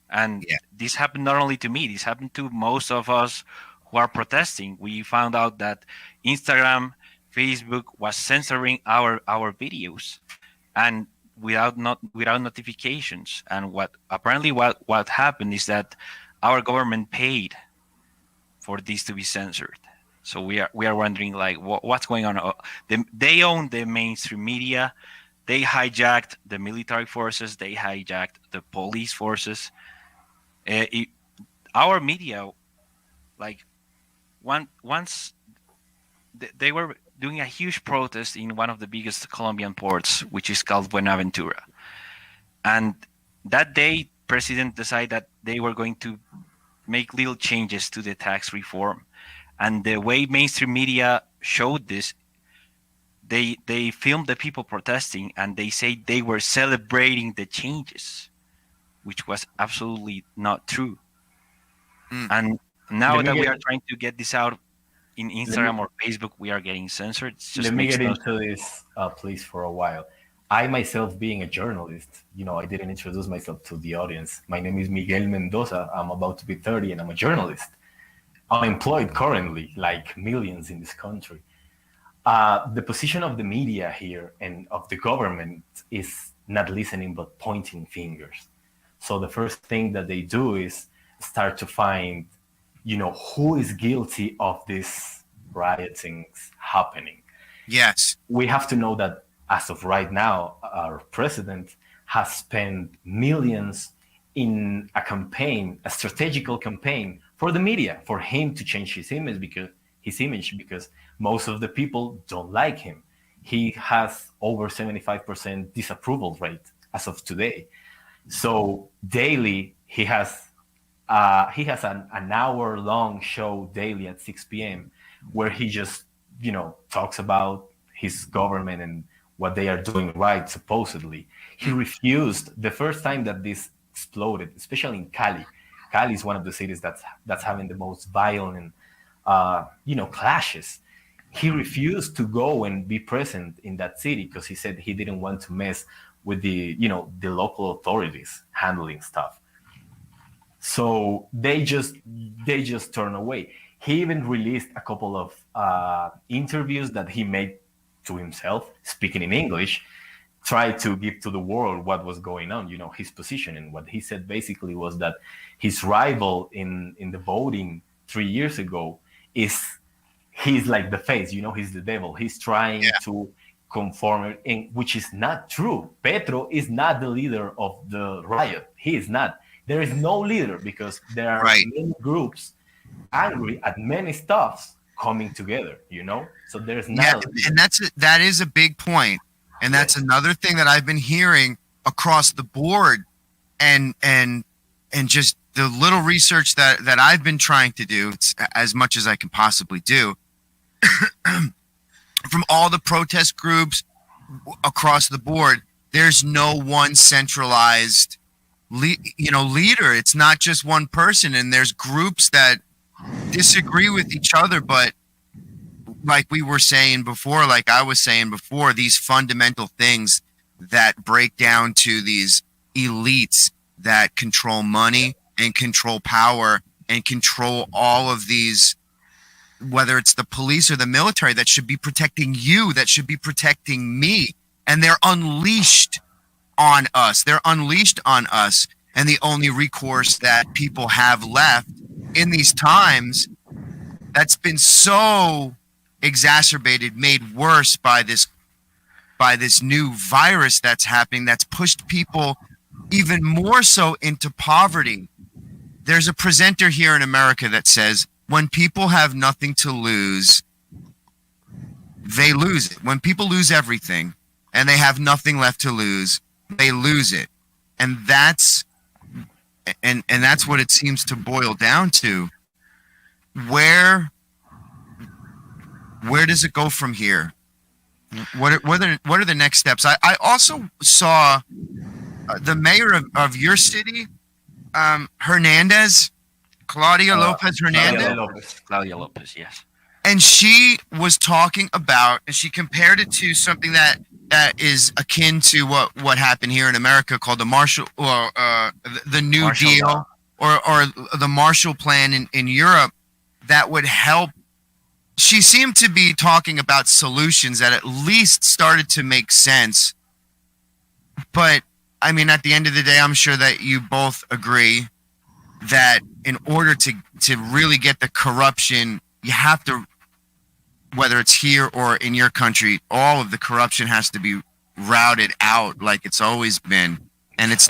And this happened not only to me, this happened to most of us who are protesting. We found out that Instagram, Facebook was censoring our videos, and without notifications. And what happened is that our government paid for this to be censored. So we are wondering what's going on. They own the mainstream media. They hijacked the military forces. They hijacked the police forces. Our media, once they were doing a huge protest in one of the biggest Colombian ports, which is called Buenaventura. And that day, President decided that they were going to make little changes to the tax reform. And the way mainstream media showed this, they filmed the people protesting, and they say they were celebrating the changes, which was absolutely not true. And now that we are trying to get this out in Instagram or Facebook, we are getting censored. Let me get into this, please, for a while. I myself, being a journalist, I didn't introduce myself to the audience. My name is Miguel Mendoza. I'm about to be 30, and I'm a journalist. Unemployed currently, like millions in this country. The position of the media here and of the government is not listening but pointing fingers. So the first thing that they do is start to find, who is guilty of these riotings happening. Yes. We have to know that as of right now, our president has spent millions in a campaign, a strategical campaign for the media, for him to change his image because most of the people don't like him. He has over 75% disapproval rate as of today. So daily, he has an hour-long show daily at 6 p.m. where he just, talks about his government and what they are doing right, supposedly. He refused the first time that this exploded, especially in Cali. Cali is one of the cities that's having the most violent, clashes. He refused to go and be present in that city because he said he didn't want to mess with the local authorities handling stuff. So they just turn away. He even released a couple of interviews that he made to himself, speaking in English, tried to give to the world what was going on, his position. And what he said basically was that his rival in the voting 3 years ago is he's like the face, he's the devil. He's trying to conform, which is not true. Petro is not the leader of the riot. He is not. There is no leader because there are many groups angry at many stuffs coming together, So there's not. And that is a big point. And that's another thing that I've been hearing across the board, and just the little research that I've been trying to do, as much as I can possibly do, from all the protest groups across the board, there's no one centralized leader. It's not just one person, and there's groups that disagree with each other, but like we were saying before, like I was saying before, these fundamental things that break down to these elites that control money and control power and control all of these, whether it's the police or the military, that should be protecting you, that should be protecting me. And they're unleashed on us. They're unleashed on us. And the only recourse that people have left in these times, that's been so exacerbated, made worse by this new virus that's happening, that's pushed people even more so into poverty. There's a presenter here in America that says, when people have nothing to lose, they lose it. When people lose everything and they have nothing left to lose, they lose it. And that's what it seems to boil down to. Where does it go from here? What are the next steps? I also saw the mayor of your city, Hernandez, Claudia Lopez Hernandez. Claudia Lopez, yes. And she was talking about, and she compared it to something that is akin to what happened here in America, called the Marshall, or the New Marshall Deal, or the Marshall Plan in Europe, that would help. She seemed to be talking about solutions that at least started to make sense. But I mean, at the end of the day, I'm sure that you both agree that in order to really get the corruption, you have to, whether it's here or in your country, all of the corruption has to be routed out like it's always been. And it's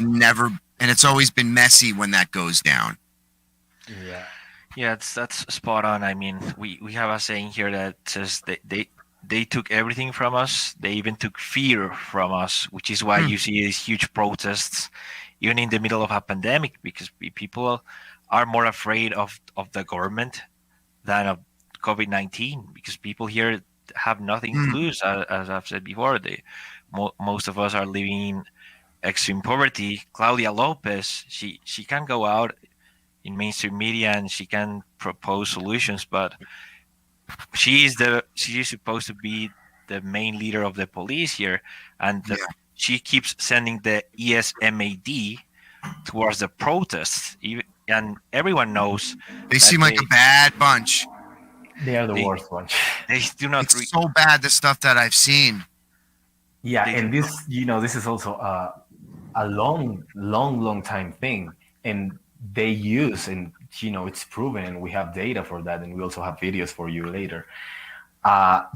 always been messy when that goes down. Yeah. Yeah, that's spot on. I mean, we have a saying here that says they took everything from us. They even took fear from us, which is why you see these huge protests, even in the middle of a pandemic, because people are more afraid of the government than of COVID-19, because people here have nothing to lose. As I've said before, most of us are living in extreme poverty. Claudia Lopez, she can go out in mainstream media and she can propose solutions, but she is supposed to be the main leader of the police here, and she keeps sending the ESMAD towards the protests, and everyone knows they seem like a bad bunch. They are the worst bunch. They do not. It's so bad, the stuff that I've seen. Yeah, and this is also a long time thing, and they use, and it's proven, and we have data for that, and we also have videos for you later.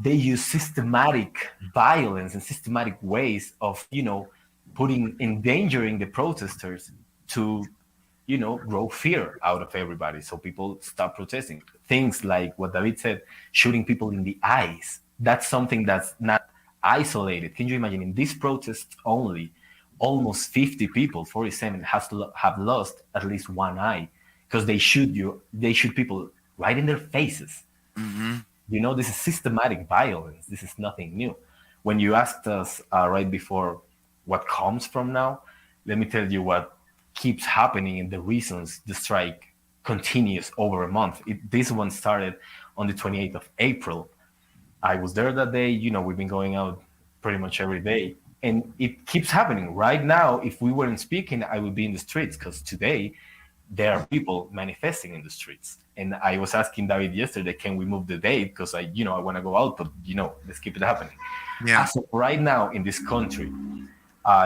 They use systematic violence and systematic ways of endangering the protesters to grow fear out of everybody, so people stop protesting. Things like what David said, shooting people in the eyes. That's something that's not isolated. Can you imagine, in this protest only, almost 50 people, 47, have lost at least one eye because they shoot people right in their faces. Mm-hmm. This is systematic violence. This is nothing new. When you asked us right before what comes from now, let me tell you what keeps happening and the reasons the strike continues over a month. This one started on the 28th of April. I was there that day. We've been going out pretty much every day. And it keeps happening. Right now, if we weren't speaking, I would be in the streets, because today there are people manifesting in the streets. And I was asking David yesterday, can we move the date? Because I want to go out, but let's keep it happening. Yeah. So right now in this country,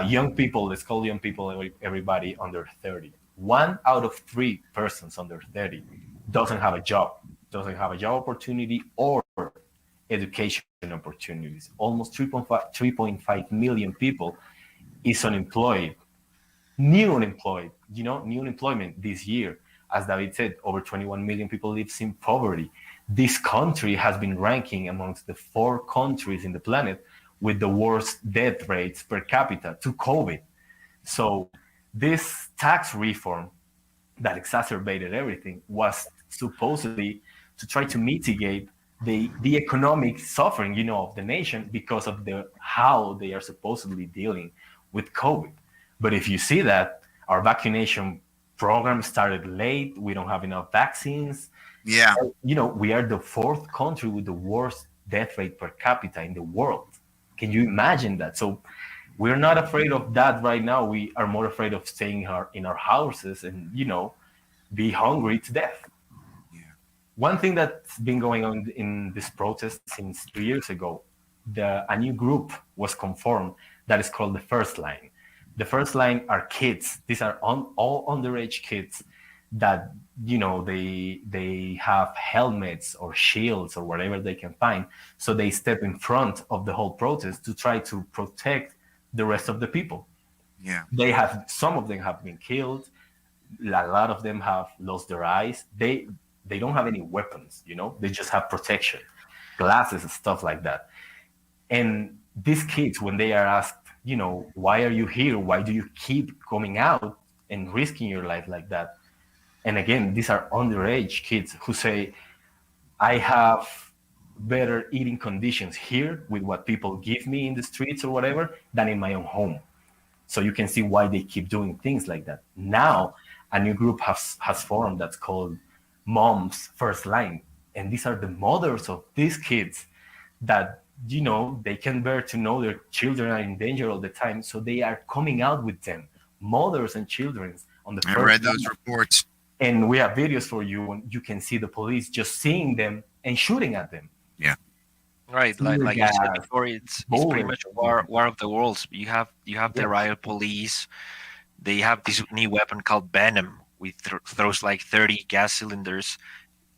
young people, let's call young people everybody under 30. 1 out of 3 persons under 30 doesn't have a job opportunity, or education opportunities. Almost 3.5 million people is unemployed, new unemployed, new unemployment this year. As David said, over 21 million people live in poverty. This country has been ranking amongst the 4 countries in the planet with the worst death rates per capita to COVID. So this tax reform that exacerbated everything was supposedly to try to mitigate the economic suffering, of the nation because of how they are supposedly dealing with COVID. But if you see that our vaccination program started late, we don't have enough vaccines. Yeah. We are the 4th country with the worst death rate per capita in the world. Can you imagine that? So we're not afraid of that right now. We are more afraid of staying in our houses and, be hungry to death. Yeah. One thing that's been going on in this protest since 2 years ago, a new group was conformed that is called the First Line. The First Line are kids. These are all underage kids that, they have helmets or shields or whatever they can find. So they step in front of the whole protest to try to protect the rest of the people. Yeah. Some of them have been killed. A lot of them have lost their eyes. They don't have any weapons, they just have protection, glasses and stuff like that. And these kids, when they are asked, why are you here? Why do you keep coming out and risking your life like that? And again, these are underage kids who say, I have better eating conditions here with what people give me in the streets or whatever than in my own home. So you can see why they keep doing things like that. Now, a new group has formed that's called Moms First Line. And these are the mothers of these kids that, they can bear to know their children are in danger all the time. So they are coming out with them, mothers and children on the first I read those reports. And we have videos for you, and you can see the police just seeing them and shooting at them. Yeah. Right, like you said before, it's pretty much war of the worlds. You have the riot police. They have this new weapon called Venom, which throws like 30 gas cylinders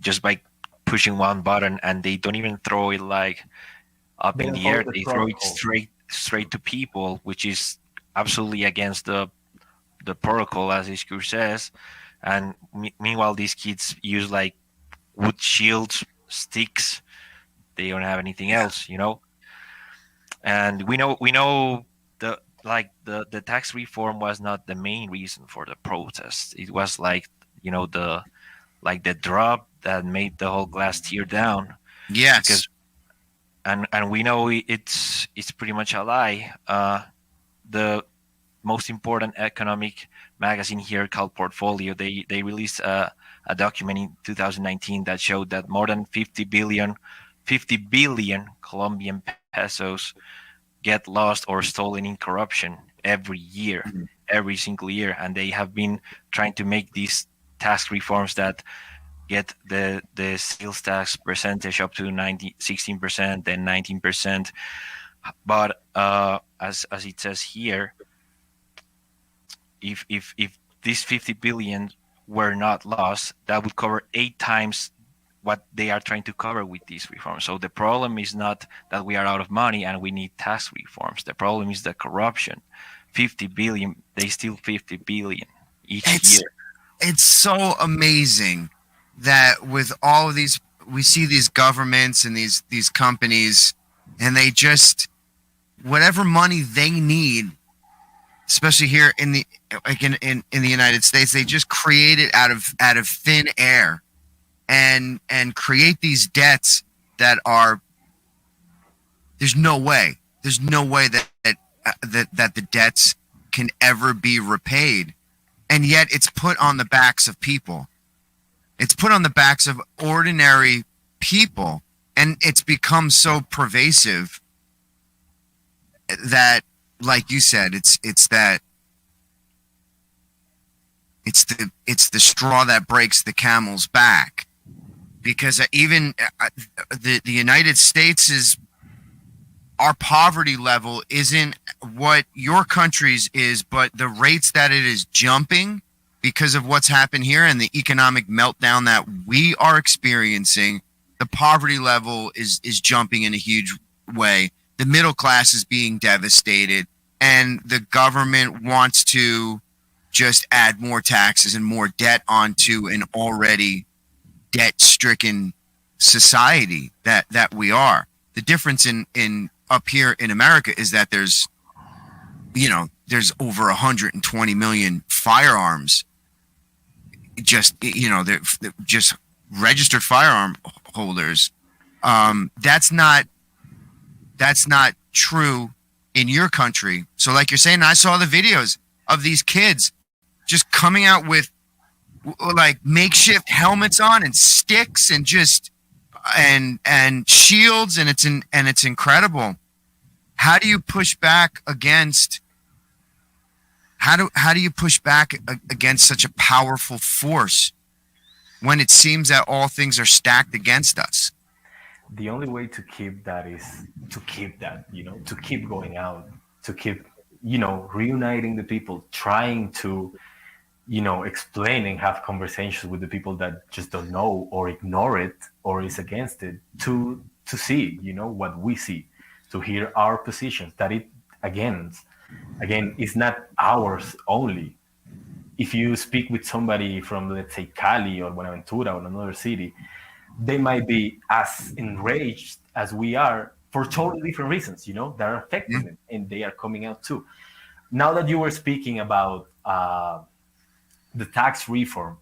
just by pushing one button, and they don't even throw it like up in the air. They throw it straight to people, which is absolutely against the protocol, as Iskur says. And meanwhile, these kids use like wood shields, sticks. They don't have anything else, And we know the tax reform was not the main reason for the protest. It was the drop that made the whole glass tear down. Yes. Because, and we know it's pretty much a lie. The most important economic magazine here called Portfolio, they released a document in 2019 that showed that more than 50 billion Colombian pesos get lost or stolen in corruption every year, every single year. And they have been trying to make these tax reforms that get the sales tax percentage up to 16%, then 19%. But as it says here, if these 50 billion were not lost, that would cover 8 times what they are trying to cover with these reforms. So the problem is not that we are out of money and we need tax reforms. The problem is the corruption. 50 billion, they steal 50 billion each year. It's so amazing that with all of these, we see these governments and these companies, and they just, whatever money they need, especially here in the United States, they just create it out of thin air. And create these debts that are, there's no way that the debts can ever be repaid, and yet it's put on the backs of people. It's put on the backs of ordinary people, and it's become so pervasive that, like you said, it's the straw that breaks the camel's back. Because even the United States our poverty level isn't what your country's is, but the rates that it is jumping because of what's happened here and the economic meltdown that we are experiencing the poverty level is jumping in a huge way. The middle class is being devastated, and the government wants to just add more taxes and more debt onto an already debt-stricken society that we are. The difference in up here in America is that there's over 120 million firearms, just they're just registered firearm holders. That's not true in your country. So like you're saying, I saw the videos of these kids just coming out with like makeshift helmets on and sticks and just and shields, and it's incredible. How do you push back against such a powerful force when it seems that all things are stacked against us? The only way to keep that is to keep that, to keep going out, to keep, reuniting the people, trying to, explain and have conversations with the people that just don't know or ignore it or is against it, to see, what we see, to hear our positions, that it, again, is not ours only. If you speak with somebody from, let's say, Cali or Buenaventura or another city, they might be as enraged as we are for totally different reasons, that are affecting them, and they are coming out too. Now that you were speaking about the tax reform,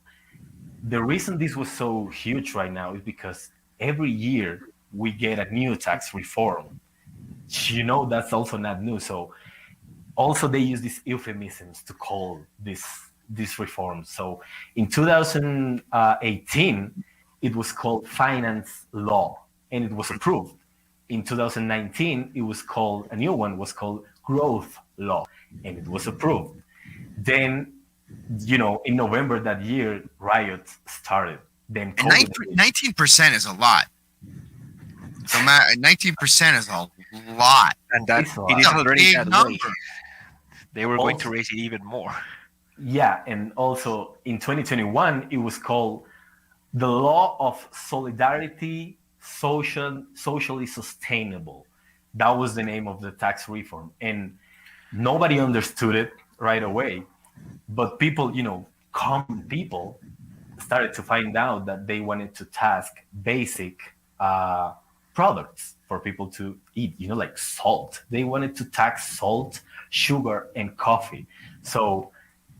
the reason this was so huge right now is because every year we get a new tax reform. That's also not new. So also they use these euphemisms to call this reform. So in 2018, it was called finance law, and it was approved. In 2019, it was called, a new one was called growth law, and it was approved. Then, in November that year, riots started. Then 19% is a lot. So 19% is a lot. And that it is already that way. They were going to raise it even more. Yeah, and also in 2021, it was called the law of solidarity, socially sustainable. That was the name of the tax reform. And nobody understood it right away. But people, common people started to find out that they wanted to tax basic products for people to eat, like salt. They wanted to tax salt, sugar, and coffee. So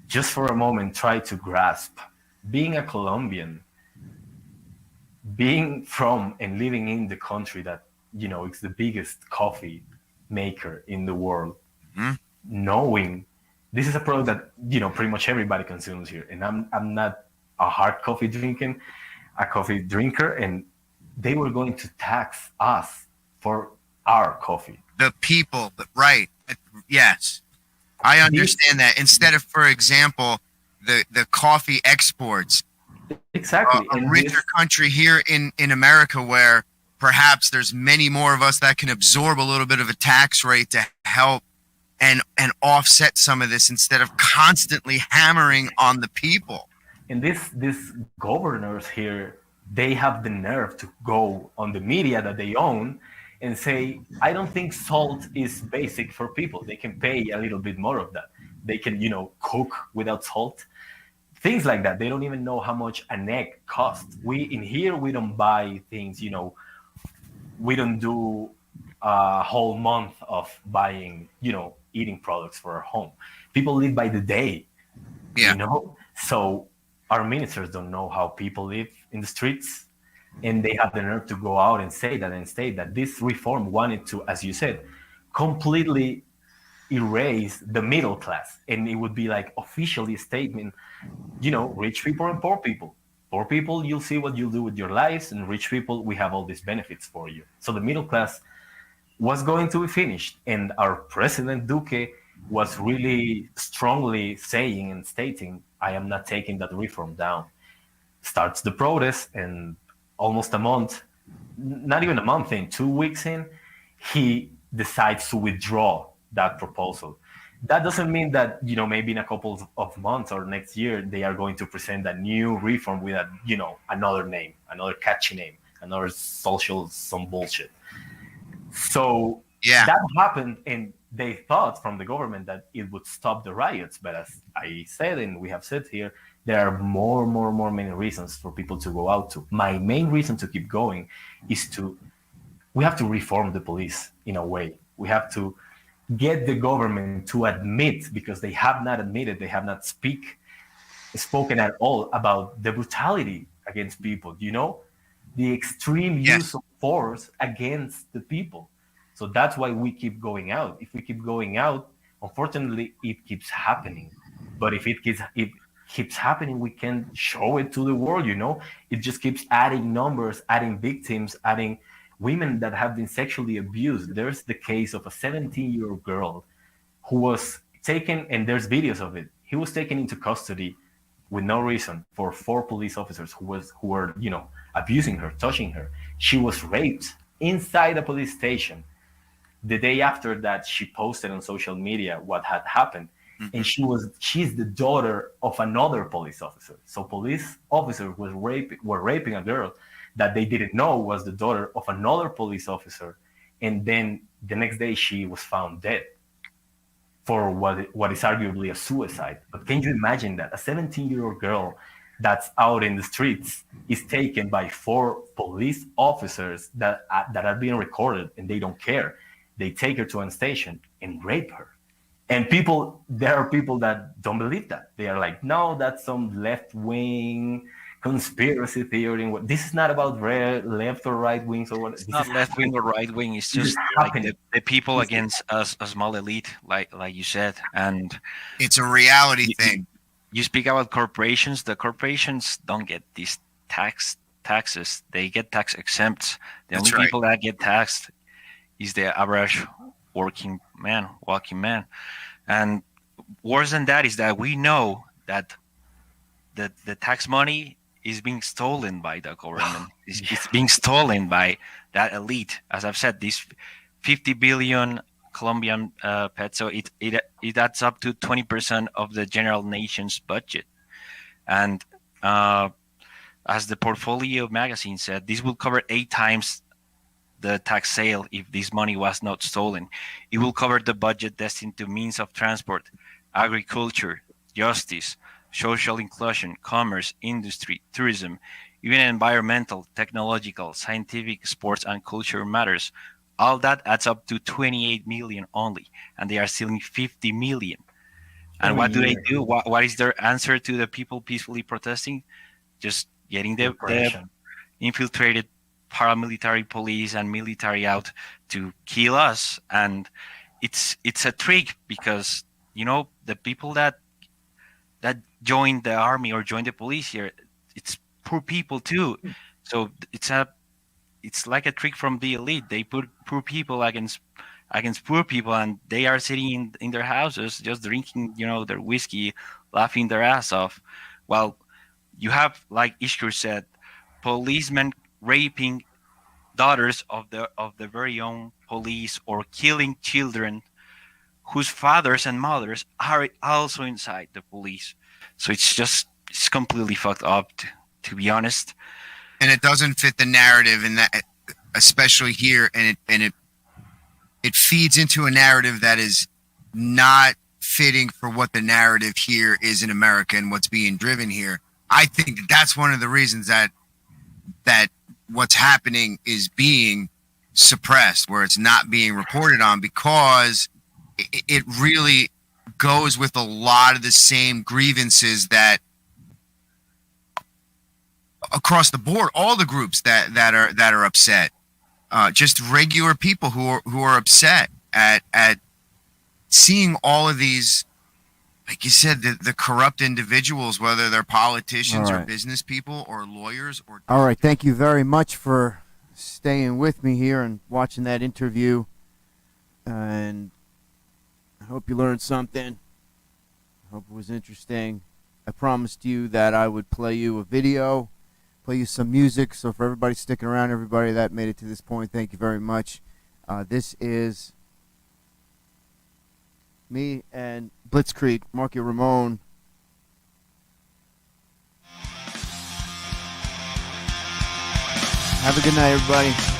just for a moment, try to grasp, being a Colombian, being from and living in the country that, it's the biggest coffee maker in the world, knowing this is a product that, pretty much everybody consumes here. And I'm not a hard coffee drinker, and they were going to tax us for our coffee. The people, right. Yes. I understand that. Instead of, for example, the coffee exports. Exactly. A richer country here in America, where perhaps there's many more of us that can absorb a little bit of a tax rate to help and offset some of this, instead of constantly hammering on the people. And these governors here, they have the nerve to go on the media that they own and say, I don't think salt is basic for people. They can pay a little bit more of that. They can, cook without salt. Things like that. They don't even know how much an egg costs. We don't buy things, we don't do a whole month of buying, eating products for our home. People live by the day, So our ministers don't know how people live in the streets, and they have the nerve to go out and say that and state that this reform wanted to, as you said, completely erase the middle class. And it would be like officially a statement, rich people and poor people. Poor people, you'll see what you'll do with your lives, and rich people, we have all these benefits for you. So the middle class was going to be finished. And our President Duque was really strongly saying and stating, I am not taking that reform down. Starts the protest, and almost a month, not even a month in, 2 weeks in, he decides to withdraw that proposal. That doesn't mean that, maybe in a couple of months or next year, they are going to present a new reform with another name, another catchy name. another social some bullshit. So Yeah. that happened, and they thought from the government that it would stop the riots. But as I said, and we have said here, there are more many reasons for people to go out to. My main reason to keep going is we have to reform the police in a way. We have to get the government to admit, because they have not admitted, they have not spoken at all about the brutality against people, the extreme use of force against the people. So that's why we keep going out. If we keep going out, unfortunately, it keeps happening. But if it keeps happening, we can show it to the world, It just keeps adding numbers, adding victims, adding women that have been sexually abused. There's the case of a 17-year-old girl who was taken, and there's videos of it. He was taken into custody with no reason for 4 police officers who were abusing her, touching her. She was raped inside a police station. The day after that, she posted on social media what had happened. Mm-hmm. And she's the daughter of another police officer. So police officers were raping a girl that they didn't know was the daughter of another police officer. And then the next day she was found dead for what is arguably a suicide. But can you imagine that a 17-year-old girl that's out in the streets is taken by 4 police officers that are being recorded, and they don't care. They take her to a station and rape her. And there are people that don't believe that. They are like, no, that's some left-wing conspiracy theory. This is not about left or right wings or what. It's not left wing or right wing. It's just like the people against a small elite, like you said. And it's a reality thing. You speak about corporations. The corporations don't get these taxes. They get tax exempt. The only people that get taxed is the average walking man. And worse than that is that we know that the tax money is being stolen by the government. It's being stolen by that elite. As I've said, this 50 billion Colombian peso, it adds up to 20% of the general nation's budget. And as the Portfolio magazine said, this will cover 8 times the tax sale if this money was not stolen. It will cover the budget destined to means of transport, agriculture, justice, social inclusion, commerce, industry, tourism, even environmental, technological, scientific, sports, and culture matters. All that adds up to 28 million only, and they are stealing 50 million. And what do they do? What is their answer to the people peacefully protesting? Just getting the infiltrated paramilitary police and military out to kill us. And it's a trick, because the people that join the army or join the police here, it's poor people too. So it's like a trick from the elite. They put poor people against poor people, and they are sitting in their houses just drinking their whiskey, laughing their ass off, while you have, like Ishkur said, policemen raping daughters of the very own police, or killing children whose fathers and mothers are also inside the police. So it's completely fucked up, to be honest. And it doesn't fit the narrative, in that, especially here, and it feeds into a narrative that is not fitting for what the narrative here is in America and what's being driven here. I think that's one of the reasons that what's happening is being suppressed, where it's not being reported on, because it really goes with a lot of the same grievances that across the board, all the groups that are upset, just regular people who are upset at seeing all of these, like you said, the corrupt individuals, whether they're politicians or business people or lawyers. All right, thank you very much for staying with me here and watching that interview, and I hope you learned something. I hope it was interesting. I promised you that I would play you a video, play you some music. So for everybody sticking around, everybody that made it to this point, thank you very much. This is me and Blitzkrieg, Marky Ramon. Have a good night, everybody.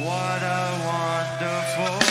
What a wonderful